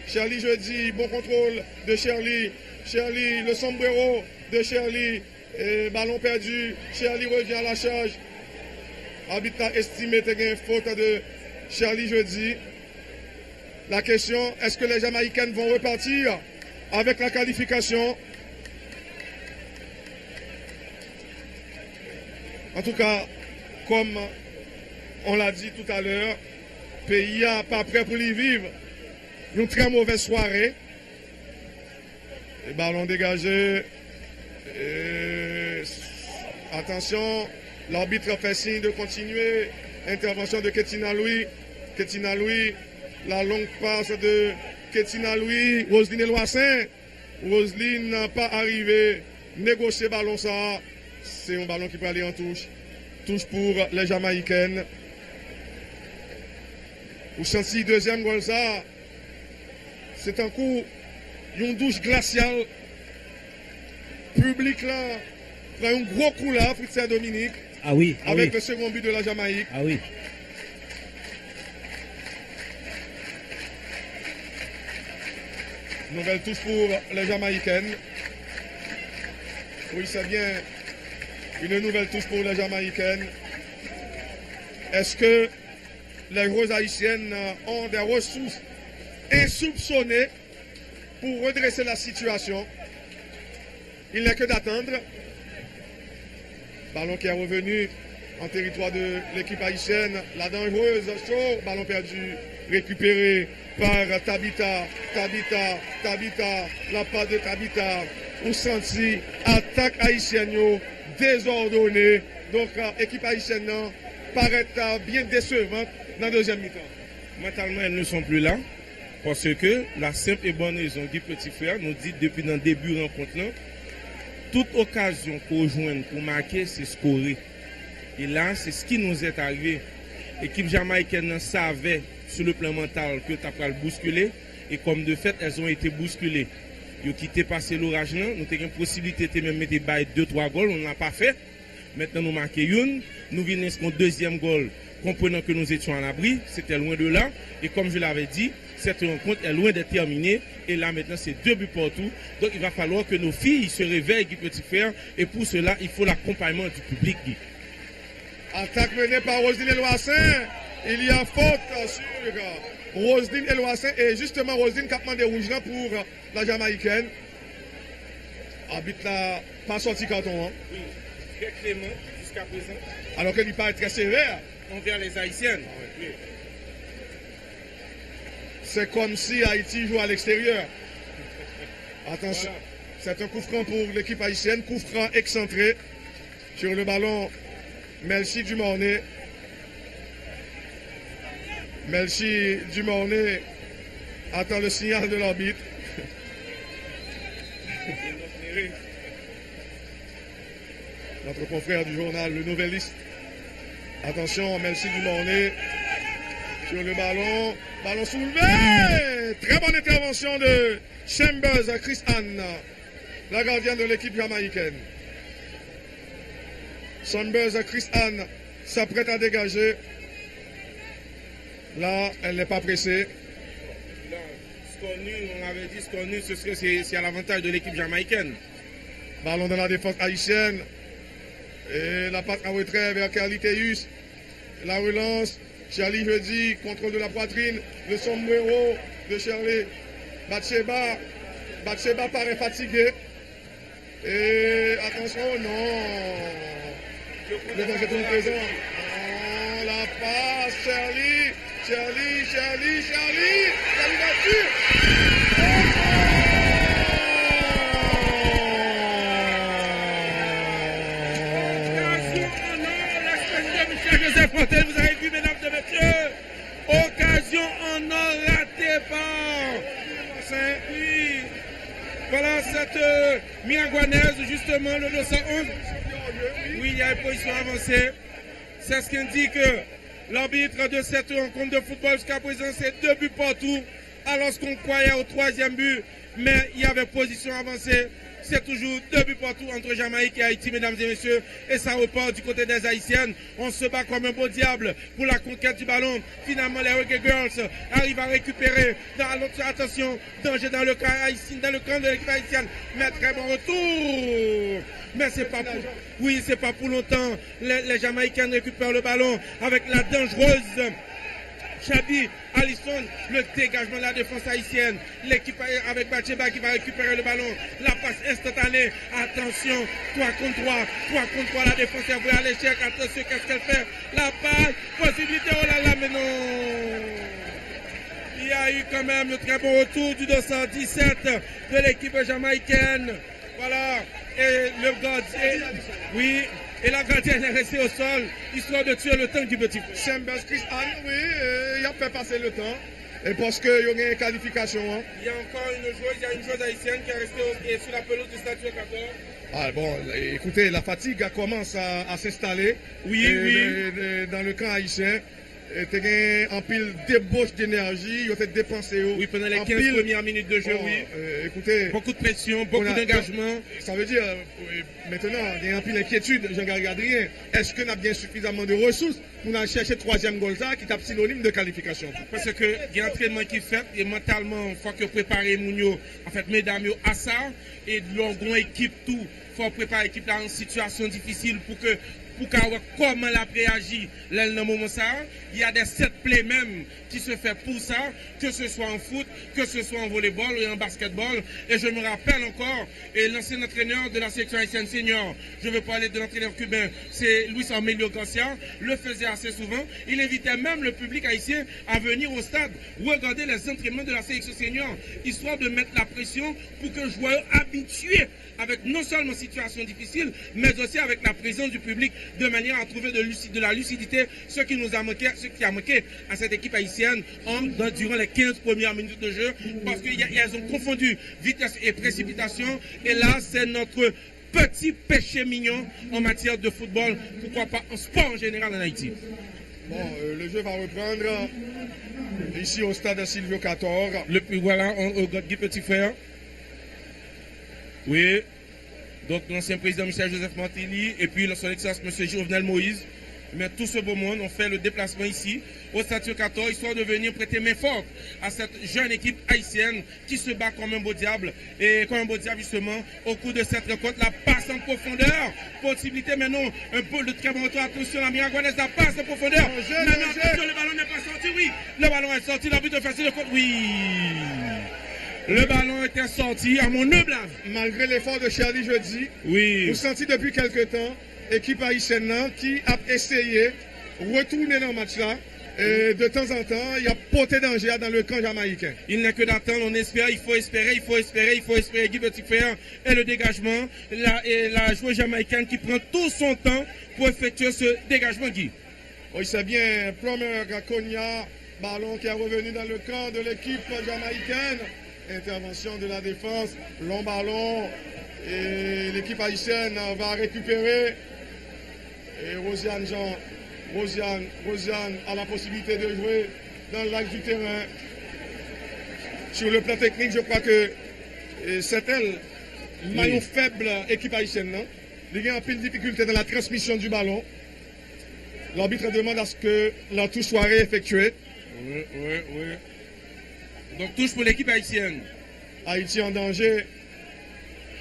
Shirley jeudi, bon contrôle de Shirley. Shirley, le sombrero de Shirley. Et ballon perdu. Shirley revient à la charge. Arbitre a estimé qu'il y a une faute de Shirley jeudi. La question, est-ce que les Jamaïcaines vont repartir avec la qualification? En tout cas, comme on l'a dit tout à l'heure, le pays n'est pas prêt pour y vivre. Une très mauvaise soirée. Les ballons dégagés. Attention, l'arbitre fait signe de continuer. Intervention de Ketina Louis. Ketina Louis, la longue passe de Ketina Louis. Roselyne Eloissin. Roselyne n'a pas arrivé. Négocier ballon ça. C'est un ballon qui peut aller en touche. Touche pour les Jamaïcaines. Vous sentez deuxième goal ça. C'est un coup, une douche glaciale. Public là, prend un gros coup là, Fritz Dominique.
Ah oui.
Avec le second but de la Jamaïque.
Ah oui.
Nouvelle touche pour les Jamaïcaines. Oui, c'est bien. Une nouvelle touche pour les Jamaïcaines. Est-ce que les roses haïtiennes ont des ressources insoupçonnées pour redresser la situation? Il n'est que d'attendre. Ballon qui est revenu en territoire de l'équipe haïtienne. La dangereuse, chaud, ballon perdu, récupéré par Tabita. La part de Tabita. Ou senti attaque haïtienne désordonnée. Donc, l'équipe haïtienne paraît bien décevante dans la deuxième mi-temps.
Mentalement, elles ne sont plus là. Parce que la simple et bonne raison du petit frère nous dit depuis le début de la rencontre, toute occasion qu'on joue pour marquer, c'est scorer. Et là, c'est ce qui nous est arrivé. L'équipe jamaïcaine savait sur le plan mental que tu as le bousculer. Et comme de fait, elles ont été bousculées. Ils ont quitté passer l'orage là. Nous avons une possibilité de même mettre 2-3 goals. On n'a pas fait. Maintenant, nous marquons une. Nous venons sur un deuxième goal. Comprenant que nous étions à l'abri. C'était loin de là. Et comme je l'avais dit, cette rencontre est loin d'être terminée. Et là, maintenant, c'est 2 buts partout. Donc, il va falloir que nos filles se réveillent, Guy Petit Frère. Et pour cela, il faut l'accompagnement du public, Guy.
Attaque menée par Roselyne Eloissin. Il y a faute sur Roselyne Eloissin. Et justement, Roselyne qui a demandé rouge là pour la Jamaïcaine. Arbitre n'a pas sorti carton. Hein.
Oui, très clément jusqu'à présent.
Alors qu'elle n'est pas très sévère.
Envers les Haïtiennes. Oui.
C'est comme si Haïti joue à l'extérieur. Attention, voilà. C'est un coup franc pour l'équipe haïtienne. Coup franc excentré sur le ballon. Melchi Dumornay. Melchi Dumornay attend le signal de l'arbitre. Notre confrère du journal Le Nouvelliste. Attention, Melchi Dumornay sur le ballon. Ballon soulevé. Très bonne intervention de Chambers à Chris Anne, la gardienne de l'équipe jamaïcaine. Chambers à Chris Anne s'apprête à dégager. Là, elle n'est pas pressée.
On avait dit ce qu'on eut, c'est à l'avantage de l'équipe jamaïcaine.
Ballon dans la défense haïtienne. Et la passe en retrait vers Carlitéus. La relance. Charlie Jeudi, contrôle de la poitrine. Le sombrero de Shirley. Batsheba. Batsheba paraît fatigué. Et attention, non. Le danger est présent. Non, la passe, Charlie. Charlie battu.
Joseph Fontaine, vous avez vu, mesdames et messieurs, occasion en or raté par oui. Voilà cette Miragouanaise, justement, le 211. Oui, il y a une position avancée. C'est ce qu'indique l'arbitre de cette rencontre de football. Jusqu'à présent, c'est 2 buts partout, alors qu'on croyait au 3e but, mais il y avait position avancée. C'est toujours 2 buts partout entre Jamaïque et Haïti, mesdames et messieurs. Et ça repart du côté des Haïtiennes. On se bat comme un beau diable pour la conquête du ballon. Finalement, les Reggae Girls arrivent à récupérer. Attention, danger dans le camp haïtien, dans le camp de l'équipe haïtienne. Mais très bon retour. Mais c'est pas pour, oui, c'est pas pour longtemps. Les Jamaïcaines récupèrent le ballon avec la dangereuse Chabi, Allison, le dégagement de la défense haïtienne. L'équipe avec Batsheba qui va récupérer le ballon. La passe instantanée. Attention, 3 contre 3, la défense est vouée à l'échec. Attention, qu'est-ce qu'elle fait? La passe, possibilité, oh là là, mais non. Il y a eu quand même le très bon retour du 217 de l'équipe jamaïcaine. Voilà, et le gardien, oui. Et la gardienne est restée au sol, histoire de tuer le temps du petit.
Chambers, Chris Anne, oui, il a fait passer le temps. Et parce qu'il y a une qualification. Hein.
Il y a encore une joueuse haïtienne qui est restée sur la pelouse du Statue 14.
Ah bon, écoutez, la fatigue commence à s'installer.
Oui.
Dans le camp haïtien. Tu as en pile débauche d'énergie, il fait dépenser.
Oui, pendant les 15 premières minutes de jeu, oui.
Écoutez,
beaucoup de pression, beaucoup d'engagement.
Ça veut dire, maintenant, il y a un pile d'inquiétude, Jean-Gary Adrien. Est-ce qu'on a bien suffisamment de ressources pour aller chercher 3e goal ça, qui est synonyme de qualification?
Parce que il y a un entraînement qui est fait, et mentalement, il faut que préparer Mounio, en fait, mesdames, à ça, et l'orgon équipe tout. Il faut préparer l'équipe là en situation difficile pour voir comment elle a réagi dans le moment ça. Il y a des set plays même qui se fait pour ça, que ce soit en foot, que ce soit en volleyball ou en basketball. Et je me rappelle encore, et l'ancien entraîneur de la sélection haïtienne senior, je veux parler de l'entraîneur cubain, c'est Luis Armelio Garcia, le faisait assez souvent. Il invitait même le public haïtien à venir au stade regarder les entraînements de la sélection senior, histoire de mettre la pression pour que les joueurs habitués avec non seulement situation difficile, mais aussi avec la présence du public, de manière à trouver de la lucidité, ce qui a manqué à cette équipe haïtienne durant les 15 premières minutes de jeu, parce qu'elles ont confondu vitesse et précipitation, et là c'est notre petit péché mignon en matière de football, pourquoi pas en sport en général en Haïti.
Bon, le jeu va reprendre ici au stade de Silvio Cator.
Voilà, au Guy Petit Frère. Oui, donc l'ancien président Michel Joseph Martelly et puis son excellence M. Jovenel Moïse. Mais tout ce beau monde ont fait le déplacement ici au Statue 14, histoire de venir prêter main forte à cette jeune équipe haïtienne qui se bat comme un beau diable. Et comme un beau diable justement, au cours de cette rencontre, la passe en profondeur, possibilité mais non, un peu de très bon retour, attention, la Miragouanaise, la passe en profondeur. Attention, le ballon n'est pas sorti, oui, le ballon est sorti, l'arbitre facile de compte, oui. Le ballon était sorti à mon humble avis.
Malgré l'effort de Charlie Jeudi,
oui.
Vous sentez depuis quelque temps, équipe haïtienne qui a essayé de retourner dans le match là. Et de temps en temps, il y a porté danger dans le camp jamaïcain.
Il n'est que d'attendre, on espère, il faut espérer, Guy Petit Frère et le dégagement. La joueuse jamaïcaine qui prend tout son temps pour effectuer ce dégagement, Guy.
Oui, c'est bien, Plummer, Konya, Ballon qui est revenu dans le camp de l'équipe jamaïcaine. Intervention de la défense. Long ballon. Et l'équipe haïtienne va récupérer. Et Rosiane Jean. Rosiane a la possibilité de jouer dans l'axe du terrain. Sur le plan technique, je crois que c'est elle, maillon faible équipe haïtienne. Non? Il y a un peu de difficulté dans la transmission du ballon. L'arbitre demande à ce que la touche soit réeffectuée.
Oui. Donc touche pour l'équipe haïtienne.
Haïti en danger.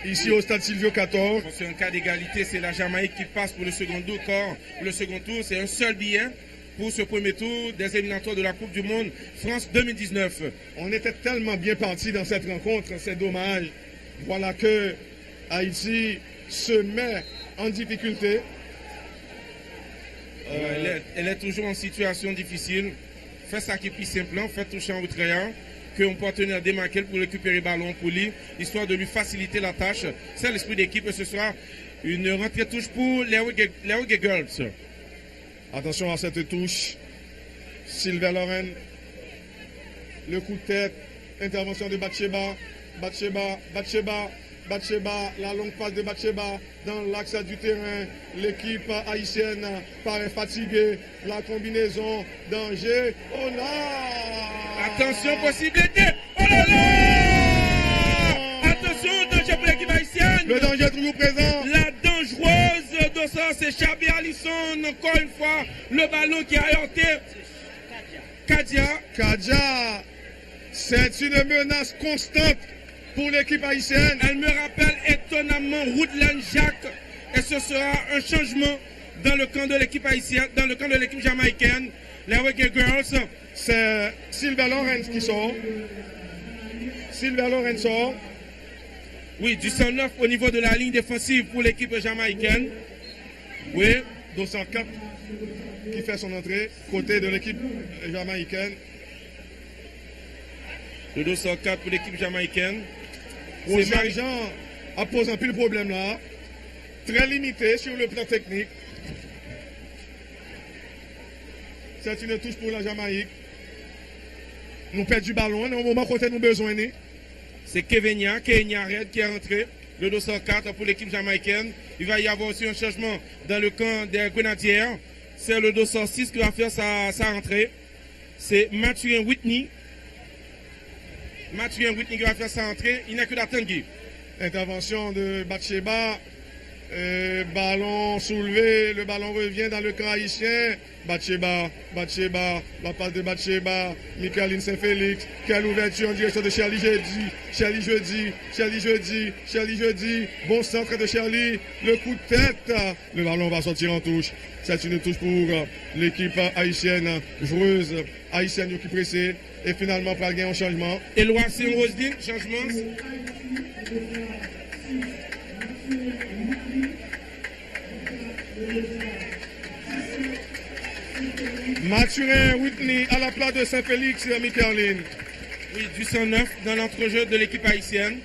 Ici au stade Silvio 14.
C'est un cas d'égalité, c'est la Jamaïque qui passe pour le second tour. Pour le second tour, c'est un seul billet pour ce premier tour des éliminatoires de la Coupe du Monde France 2019.
On était tellement bien parti dans cette rencontre, c'est dommage. Voilà que Haïti se met en difficulté.
Elle est toujours en situation difficile. Fait ça qui est plus simple, fait toucher en outre-rien, qu'on peut tenir démarqué pour récupérer le ballon pour lui, histoire de lui faciliter la tâche. C'est l'esprit d'équipe, ce sera une rentrée touche pour les Wege Girls.
Attention à cette touche. Sylvain Loren. Le coup de tête. Intervention de Batsheba. Batsheba, la longue passe de Batsheba dans l'axe du terrain. L'équipe haïtienne paraît fatiguée. La combinaison, danger. Oh là!
Attention, possibilité! Oh là là! Attention, danger pour l'équipe haïtienne!
Le danger est toujours présent.
La dangereuse de ça, c'est Chabi Alisson. Encore une fois, le ballon qui a heurté
Kadia, c'est une menace constante pour l'équipe haïtienne.
Elle me rappelle étonnamment Woodland Jacques. Et ce sera un changement dans le camp de l'équipe haïtienne, dans le camp de l'équipe jamaïcaine. Les Wege Girls.
C'est Sylvain Lorenz qui sort. Sylvain Lorenz sort.
Oui, du 109 au niveau de la ligne défensive pour l'équipe jamaïcaine. Oui.
204 qui fait son entrée côté de l'équipe jamaïcaine.
Le 204 pour l'équipe jamaïcaine.
Rosemary Jean a posé un peu le problème là. Très limité sur le plan technique. C'est une touche pour la Jamaïque. Nous perdons du ballon, au moment où nous besoin.
C'est Kenya Red qui est rentré. Le 204 pour l'équipe jamaïcaine. Il va y avoir aussi un changement dans le camp des Grenadiers. C'est le 206 qui va faire sa rentrée. C'est Mathieu Whitney. Qui va faire sa rentrée. Il n'a que d'attendre.
Intervention de Batsheba. Ballon soulevé. Le ballon revient dans le camp haïtien. Batsheba. La passe de Batsheba. Michaeline Saint-Félix. Quelle ouverture en direction de Charlie Jeudi. Bon centre de Charlie. Le coup de tête. Le ballon va sortir en touche. C'est une touche pour l'équipe haïtienne. Joueuse haïtienne qui pressée. Et finalement, pour gagner un changement.
Et Loissin Rosedine, changement.
Mathurin Whitney à la place de Saint-Félix et Michaeline.
Oui, du 109 dans l'entrejeu de l'équipe haïtienne.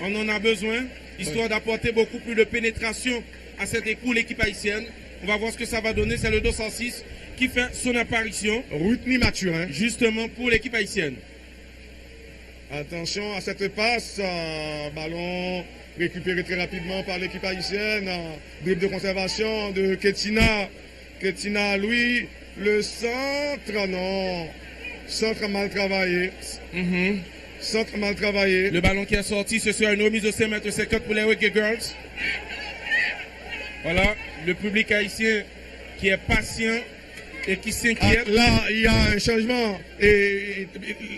On en a besoin, histoire d'apporter beaucoup plus de pénétration à cette équipe, l'équipe haïtienne. On va voir ce que ça va donner. C'est le 206 qui fait son apparition.
Whitney Mathurin.
Justement pour l'équipe haïtienne.
Attention à cette passe. Ballon récupéré très rapidement par l'équipe haïtienne. Dribble de conservation de Ketina. Ketina, lui, le centre, non. Centre mal travaillé. Centre mal travaillé.
Le ballon qui est sorti, ce sera une remise de 5,50 m pour les Wege Girls. Voilà, le public haïtien qui est patient et qui s'inquiète.
Là, il y a un changement. Et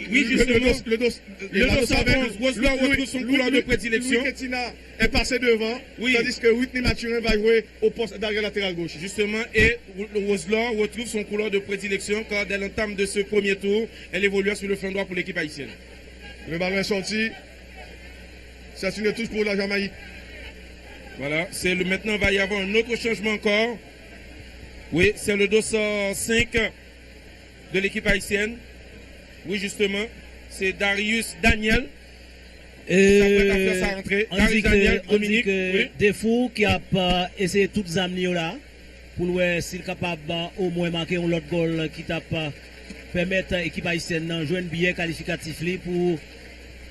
oui, justement, le 211 retrouve son couleur de prédilection.
Louis Ketina est passé devant, tandis que Whitney Mathurin va jouer au poste d'arrière latéral gauche.
Justement, et Roselor retrouve son couleur de prédilection car dès l'entame de ce premier tour, elle évolue sur le flanc droit pour l'équipe haïtienne.
Le ballon est sorti. C'est une touche pour la Jamaïque.
Voilà, maintenant il va y avoir un autre changement encore. Oui, c'est le 205 de l'équipe haïtienne. Oui, justement, c'est Darius Daniel.
Darius
Daniel, Dominique.
Defou qui a essayé toutes les amener là pour voir s'il est capable au moins marquer un autre goal qui tape permettre l'équipe haïtienne de jouer un billet qualificatif pour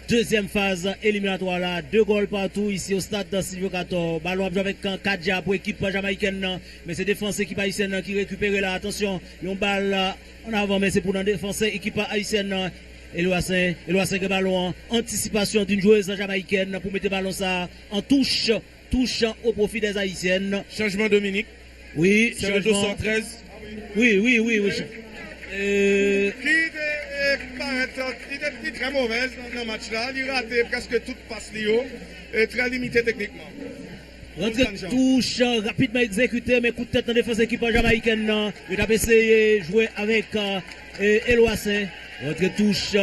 deuxième phase éliminatoire là. 2 goals partout ici au stade de Silvio 14. Ballon avec Kadja pour l'équipe jamaïcaine. Mais c'est défense équipe haïtienne qui récupère là. Attention, une balle en avant, mais c'est pour la défense équipe haïtienne. Eloasin que ballon, anticipation d'une joueuse jamaïcaine pour mettre le ballon ça en touche au profit des haïtiennes.
Changement Dominique.
Oui,
c'est le 213.
Oui.
Qui était très mauvaise dans le match là, il a raté presque toute passe et très limité techniquement.
Rentre touche rapidement exécuté, mais coup de tête en défense équipe jamaïcaine. Il a essayé de jouer avec Eloasin. Rentre touche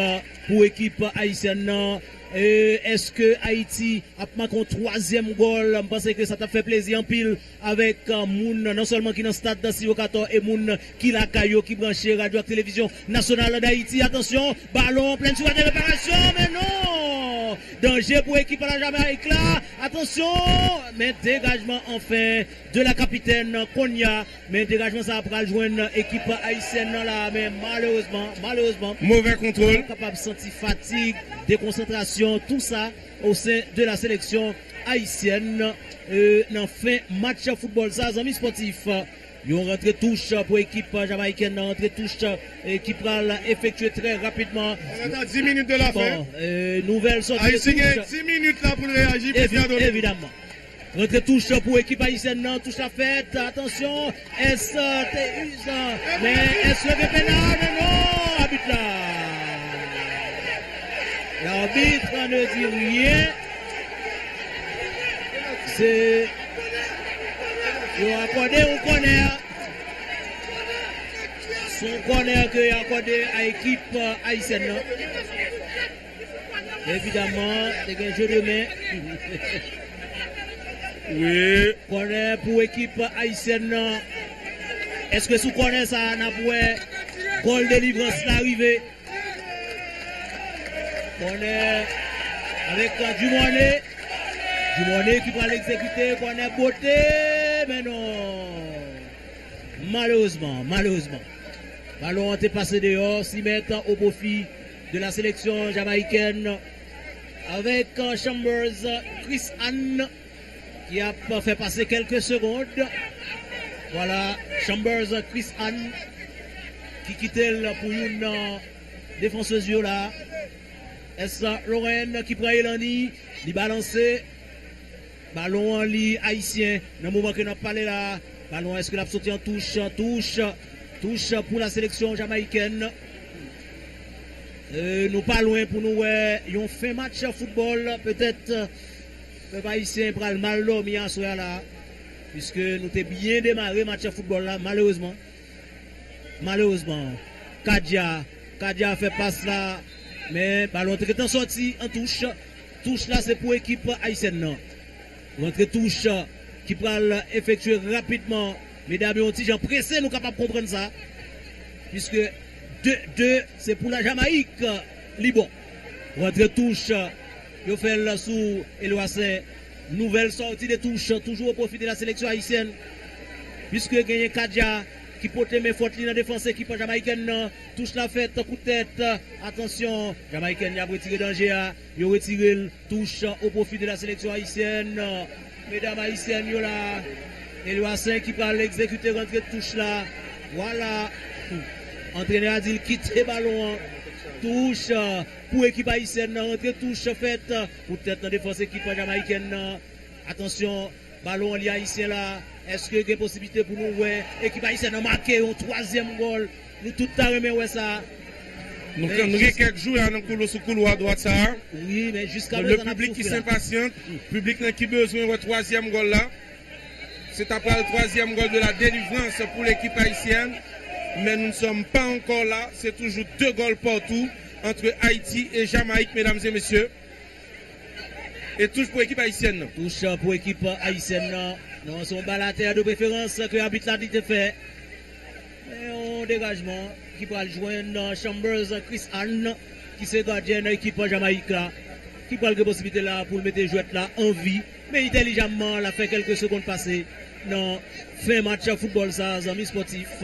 pour équipe haïtienne. Est-ce que Haïti a marqué un 3e goal? Je pense que ça t'a fait plaisir en pile avec Moun, non seulement qui est dans le stade de Silvio 14 et Moun qui la caillou, qui branche radio et télévision nationale d'Haïti. Attention, ballon plein de réparation, mais non! Danger pour l'équipe à la Jamaïque là. Attention, mais dégagement enfin de la capitaine Konya. Mais dégagement ça après joindre l'équipe haïtienne là, mais malheureusement.
Mauvais contrôle.
Capable de sentir fatigue, déconcentration, tout ça au sein de la sélection haïtienne. Dans fin match football, ça, amis sportifs. Ils ont rentré touche pour l'équipe jamaïcaine, rentré touche qui va effectuer très rapidement.
On est à 10 minutes de la fin.
Nouvelle sortie.
Haïtien, 10 minutes là pour réagir.
Évidemment. Rentré touche pour l'équipe haïtienne, touche la fête. Attention, est-ce mais est-ce le pénal? Mais non, arbitre là. L'arbitre ne dit rien. C'est. Il a accordé un corner. Son corner qu'il a accordé à l'équipe haïtienne. Évidemment, c'est un jeu de main.
Oui.
Corner pour l'équipe haïtienne. Est-ce que sous corner ça n'a pas goal de délivrance l'arrivée? Corner avec Dumorné. Dumorné qui va l'exécuter. Corner beauté. Mais non. Malheureusement. Ballon été passé dehors. 6 mètres au profit de la sélection jamaïcaine. Avec Chambers, Chris Anne qui a fait passer quelques secondes. Voilà, Chambers, Chris Anne qui quittait pour une défenseuse là. Est-ce Lorraine qui prend Elani, il balance. Ballon en lit haïtien. Dans le moment que nous parlé là, ballon est-ce qu'il a sauté en touche pour la sélection jamaïcaine. Nous pas loin pour nous ils ont fait match football peut-être le haïtien prend le mal dormi à soir là puisque nous t'ai bien démarré match football là malheureusement. Kadja fait passe là mais ballon est sorti en touche là c'est pour l'équipe haïtienne. Rentre touche qui va effectuer rapidement. Mesdames et messieurs, pressé, nous sommes capables de comprendre ça. Puisque 2, c'est pour la Jamaïque. Liban. Rentre touche. Il fait le sous Eloasin. Nouvelle sortie de touche. Toujours au profit de la sélection haïtienne. Puisque gagné Kadja qui porte mes fautes dans la défense équipe jamaïcaine. Touche la fête, coup de tête. Attention, jamaïcaine a retiré danger. Il a retiré touche au profit de la sélection haïtienne. Mesdames haïtiennes, il y a là. Eloasin qui va l'exécuter, rentrer touche là. Voilà. Entraîneur a dit quitte le ballon. Touche pour l'équipe haïtienne. Rentrer touche faite. Coup de tête dans la défense équipe jamaïcaine. Attention, ballon li haïtien là. Est-ce qu'il y a une possibilité pour nous, l'équipe haïtienne a marqué un 3e goal? Nous tout à l'heure, ça.
Nous avons quelques jours dans le couloir droit ça.
Oui, mais jusqu'à
le public qui s'impatiente, le public qui a besoin de 3e goal là. C'est après le 3e goal de la délivrance pour l'équipe haïtienne. Mais nous ne sommes pas encore là. C'est toujours 2 goals partout entre Haïti et Jamaïque, mesdames et messieurs. Et touche pour l'équipe haïtienne.
Touche pour l'équipe haïtienne. Non, son balateur de préférence que l'arbitre a dit de faire. Et un dégagement qui va joindre Chambers, Chris Anne, qui se gardien de l'équipe Jamaïque là. Qui prend la possibilité là pour mettre jouet là en vie. Mais intelligemment, il a fait quelques secondes passées. Non, fin match football ça, amis sportifs.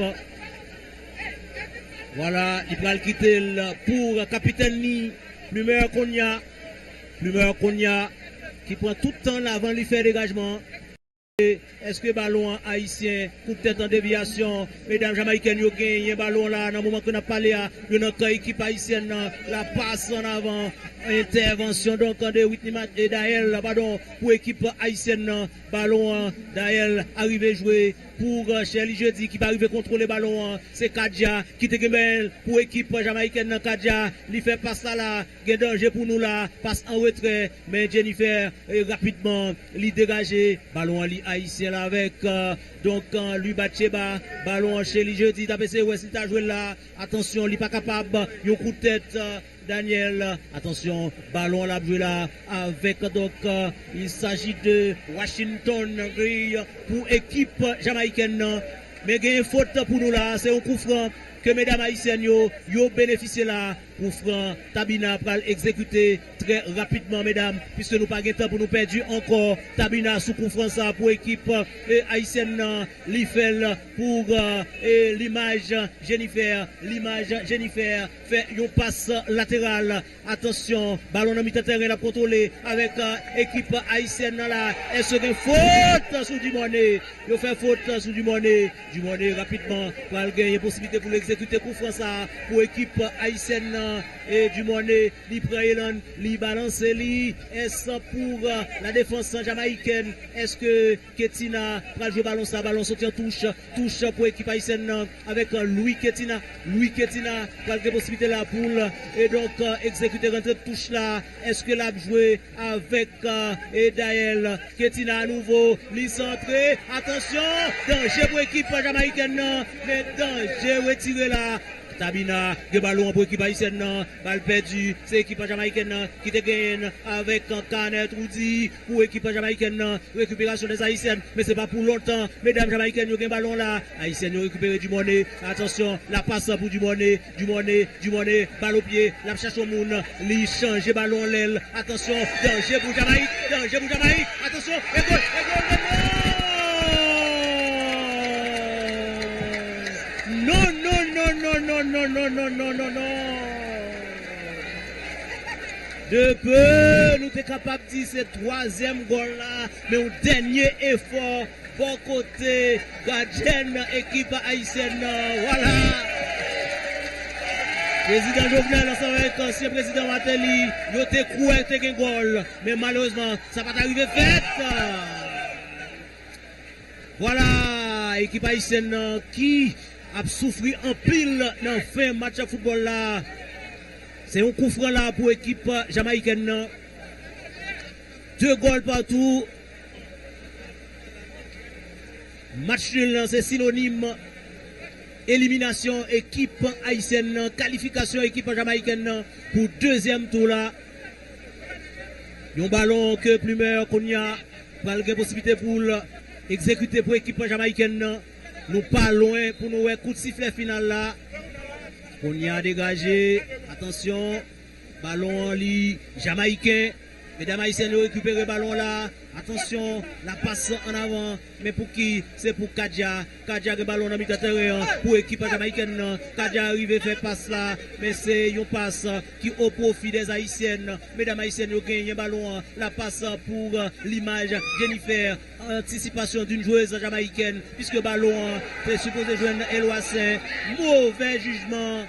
Voilà, il va le quitter pour capitaine Ni, Plumer Konya, qui prend tout le temps là avant de faire dégagement. Est-ce que ballon haïtien, coup de tête en déviation, mesdames jamaïcaines, vous gagnez un ballon là, dans le moment qu'on a parlé à une équipe haïtienne, la passe en avant, intervention donc de Whitney et Daël, pardon, pour équipe haïtienne, ballon Daël arrivé jouer pour Shelly Jeudi qui va arriver contrôler le ballon, c'est Kadja qui te gagne pour équipe jamaïcaine, Kadja, il fait passe là, il y a danger pour nous là, passe en retrait, mais Jennifer rapidement, il dégagé, ballon haïtien là avec donc lui Batcheba, ballon chez lui jeudi, tapé c'est ouais, si t'as joué là, attention, il n'est pas capable, il y a un coup de tête. Daniel, attention, ballon là, joué là avec donc il s'agit de Washington Gray pour équipe jamaïcaine, mais il y a une faute pour nous là, c'est un coup franc que mesdames haïtiennes yo bénéficié là pour franc Tabina pour exécuter très rapidement mesdames puisque nous pas de temps pour nous perdre encore Tabina sous coup franc ça pour équipe haïtienne Lifel pour l'image Jennifer fait une passe latérale, attention ballon dans mi-terrain la contrôlé avec équipe haïtienne là, est-ce que faute sur Dumone, il fait faute sur Dumone rapidement pour gagner possibilité pour exécuter coup franc ça pour équipe haïtienne et Dumone li prend Elan li balance li, est-ce pour la défense jamaïcaine, est-ce que Ketina va jouer ballon sauté en touche pour équipe haïtienne avec Louis Ketina pour la possibilité la poule et donc exécuter rentrer de touche là, est-ce que l'a joué avec Daël Ketina à nouveau, li centré, attention, danger pour équipe jamaïcaine, mais danger retiré là. Tabina, de ballon pour l'équipe haïtienne, balle perdue, c'est l'équipe jamaïcaine qui te gagne avec Canet Rudy pour l'équipe jamaïcaine, récupération des haïtiennes, mais c'est pas pour longtemps, mesdames jamaïcaines, il y a un ballon là, haïtiennes ont récupéré du monnaie, attention, la passe pour du monnaie, balle au pied, la cherche au monde, li change ballon l'aile, attention, danger pour Jamaïque, attention, et goal. Non. De peu, nous sommes capables de dire ce troisième goal là, mais au dernier effort, bon côté, gardienne, équipe haïtienne, voilà. Président Jovenel, ensemble avec l'ancien président Matéli, il était croué, il était un goal, mais malheureusement, ça va arriver fait. Voilà, équipe haïtienne qui a souffert en pile dans le fin match de football là. C'est un coup franc là pour l'équipe jamaïcaine. 2 goals partout. Match nul, c'est synonyme. Élimination équipe haïtienne. Qualification équipe jamaïcaine pour deuxième tour là. Un ballon que Plumer Konya va la possibilité pour exécuter pour l'équipe jamaïcaine. Nous pas loin pour nous coup de sifflet final là. On y a dégagé. Attention. Ballon li jamaïcain. Mesdames haïtiennes récupèrent le ballon là. Attention, la passe en avant. Mais pour qui? C'est pour Kadja. Kadja le ballon dans le terrain pour l'équipe jamaïcaine. Kadja arrive à faire passe là. Mais c'est une passe qui au profit des haïtiennes. Mesdames haïtiennes ont gagné le ballon. La passe pour l'image Jennifer. Anticipation d'une joueuse jamaïcaine. Puisque le ballon est supposé jouer Eloassin. Mauvais jugement.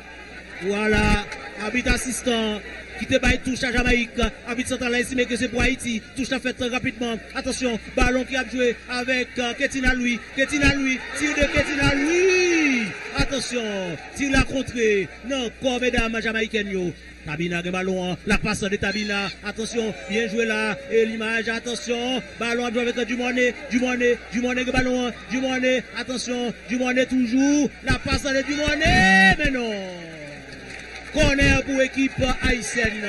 Voilà. Arbitre assistant. Qui te baille touche à Jamaïque, arbitre central a estimé que c'est pour Haïti, touche la fête rapidement, attention, ballon qui a joué avec Ketina Louis, tir de Ketina Louis, attention, tir la contrée, non, corps mesdames jamaïcaines yo, Tabina de ballon, la passe de Tabina, attention, bien joué là, et l'image, attention, ballon à jouer avec Dumone, ballon, Dumone, attention, Dumone toujours, la passe de Dumone, mais non. Corner pour l'équipe haïtienne.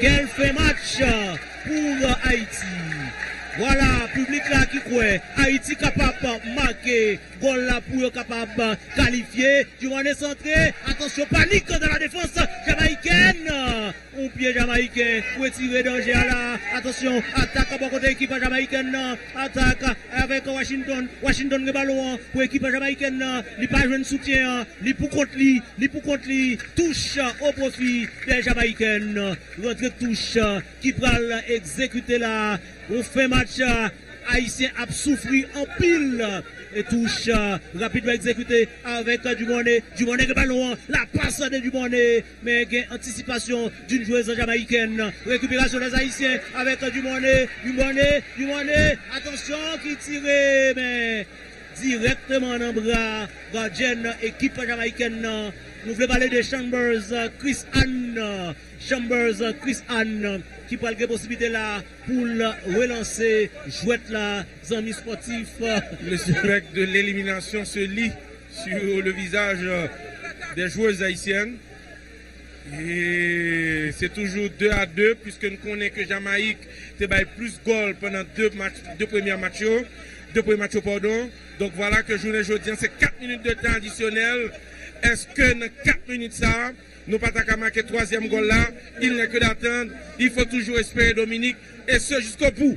Quel fait match pour Haïti. Voilà, public là qui croit. Haïti capable de marquer. Goal là pour capable de qualifier. Du monde est centré. Attention, panique dans la défense jamaïcaine. Un pied jamaïcain pour tirer danger là. Attention, attaque à bon côté équipe jamaïcaine. Attaque avec Washington. Washington le ballon pour équipe jamaïcaine. Il pas jouer soutien. Il pour contre lui. Touche au profit des jamaïcaines. Rentre touche qui pral exécuter là. On fait match. Haïtien a souffert en pile et touche rapidement exécuté avec Dumone le ballon, la passe de Dumone, mais il y a anticipation d'une joueuse jamaïcaine, récupération des Haïtiens avec Dumone, attention qui tire mais directement dans le bras gardienne équipe jamaïcaine. Nous voulons parler de Chambers Chris Ann qui prend la possibilité là pour relancer jouette là amis sportifs.
Le spectre de l'élimination se lit sur le visage des joueuses haïtiennes. Et c'est toujours 2-2 puisque nous connaissons que Jamaïque a battu plus de goals pendant deux premiers matchs. Donc voilà que journée aujourd'hui, c'est 4 minutes de temps additionnel. Est-ce que dans 4 minutes ça, nous pas qu'à marquer troisième goal là, il n'est que d'attendre. Il faut toujours espérer Dominique et ce jusqu'au bout.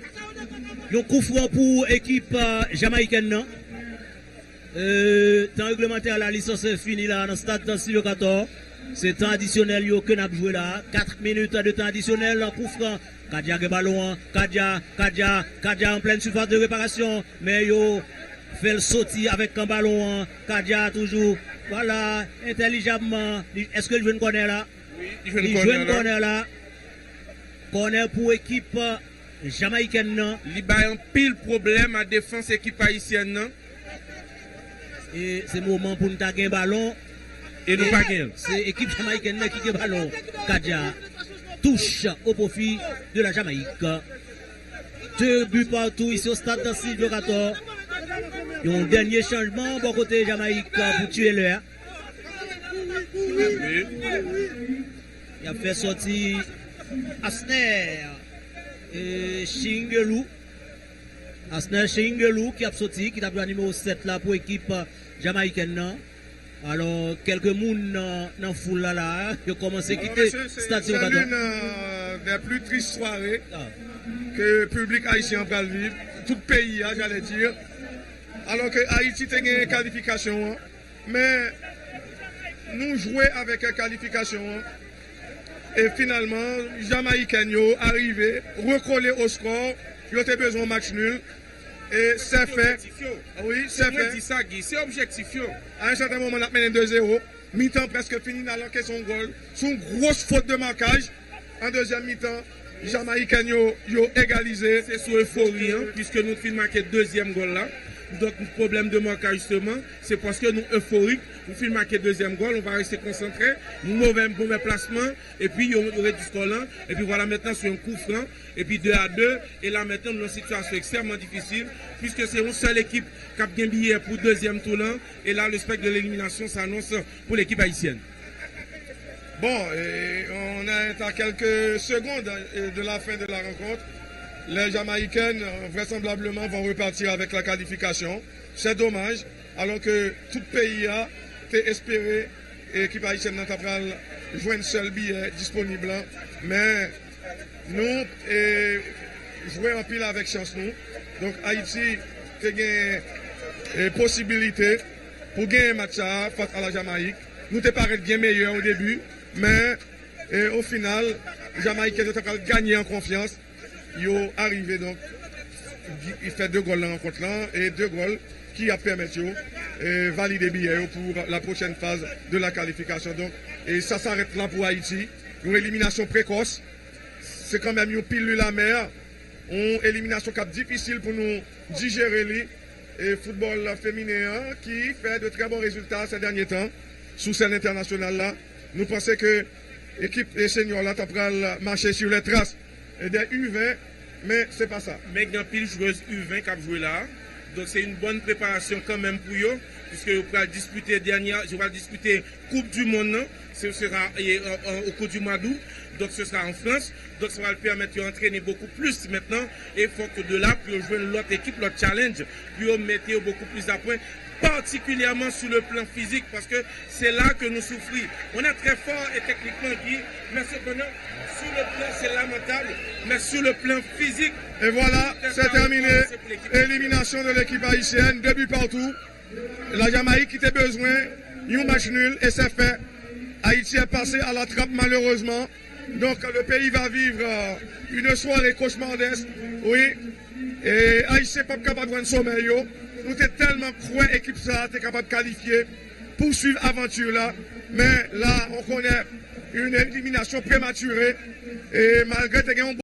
Un coup franc pour l'équipe jamaïcaine. Temps réglementaire, la licence est finie là dans le stade dans 6-14. C'est temps additionnel que nous avons joué là. 4 minutes de temps additionnel, coup franc. Kadia le ballon, Kadia en pleine surface de réparation. Mais yo fait le sauter avec un ballon. Kadia toujours. Voilà, intelligemment. Est-ce que le jeune connaît là?
Oui,
il joue une corner là. Corner pour équipe jamaïcaine.
Il y a un pile problème à défense équipe haïtienne.
Et c'est le moment pour nous gagner un ballon.
Et nous pas gagner.
C'est l'équipe jamaïcaine qui gagne le ballon. Kadia touche au profit de la Jamaïque. 2 buts partout ici au stade de 6-14. Il y a un dernier changement bon côté Jamaïque pour tuer l'heure. Il a fait sortir Asner et Shingelou. Asner Shingelou qui a sorti, qui a pris le numéro 7 là pour l'équipe jamaïcaine. Alors, quelques mouns dans la foule là, qui ont commencé à quitter le stade.
C'est l'une des plus tristes soirées que le public haïtien va vivre. Tout le pays, j'allais dire. Alors que Haïti a une qualification, mais nous jouons avec une qualification. Et finalement, les Jamaïcains sont arrivés, recollés au score, ils ont besoin d'un match nul. Et c'est fait. Oui, c'est fait.
C'est objectif.
À un certain moment, on a mené 2-0. Mi-temps presque fini dans l'enquête son goal. C'est une grosse faute de marquage. En deuxième mi-temps, les Jamaïcains ont égalisé.
C'est sous euphorie, puisque nous avons marqué le deuxième goal là. Donc, le problème de marquage, justement, c'est parce que nous euphoriques, nous filmons marquer le deuxième goal, on va rester concentré, mauvais placement, et puis il y aurait du score là, et puis voilà maintenant sur un coup franc, et puis 2-2, et là maintenant nous avons une situation extrêmement difficile, puisque c'est une seule équipe qui a bien billet pour le deuxième tour là, et là le spectre de l'élimination s'annonce pour l'équipe haïtienne.
Bon, on est à quelques secondes de la fin de la rencontre. Les Jamaïcaines, vraisemblablement, vont repartir avec la qualification. C'est dommage, alors que tout le pays a été espéré et l'équipe haïtienne n'a pas joué un seul billet disponible. Mais nous, jouons en pile avec chance nous. Donc Haïti a une possibilité pour gagner un match face à la Jamaïque. Nous te paraît bien meilleur au début, mais au final, les Jamaïcains ont gagné en confiance. Ils sont arrivés donc, il fait 2 goals en rencontre là et 2 goals qui a permis de valider billets pour la prochaine phase de la qualification. Donc, et ça s'arrête là pour Haïti. Une élimination précoce. C'est quand même une pilule amère. Une élimination cap difficile pour nous digérer et football féminin qui fait de très bons résultats ces derniers temps sous scène internationale là. Nous pensons que l'équipe des seniors là a marché sur les traces et des U20, mais c'est pas ça.
Mais il y a pile joueuse U20 qui a joué là. Donc c'est une bonne préparation quand même pour eux, puisque je vais disputer Coupe du Monde, non? Ce sera au cours du mois d'août, donc ce sera en France, donc ça va le permettre d'entraîner beaucoup plus maintenant, et il faut que de là, puis jouer l'autre équipe, l'autre challenge, puis mettre beaucoup plus à point, particulièrement sur le plan physique, parce que c'est là que nous souffrons. On est très fort et techniquement dit, mais cependant, sur le plan, c'est lamentable, mais sur le plan physique.
Et voilà, c'est terminé. Élimination de l'équipe haïtienne, 2 buts partout. La Jamaïque qui était besoin, un match nul, et c'est fait. Haïti est passé à la trappe malheureusement. Donc le pays va vivre une soirée cauchemardesque. Oui. Et Haïti n'est pas capable de prendre sommeil. Nous sommes tellement croyants équipe ça, tu es capable de qualifier, poursuivre l'aventure là. Mais là, on connaît une élimination prématurée. Et malgré que tu as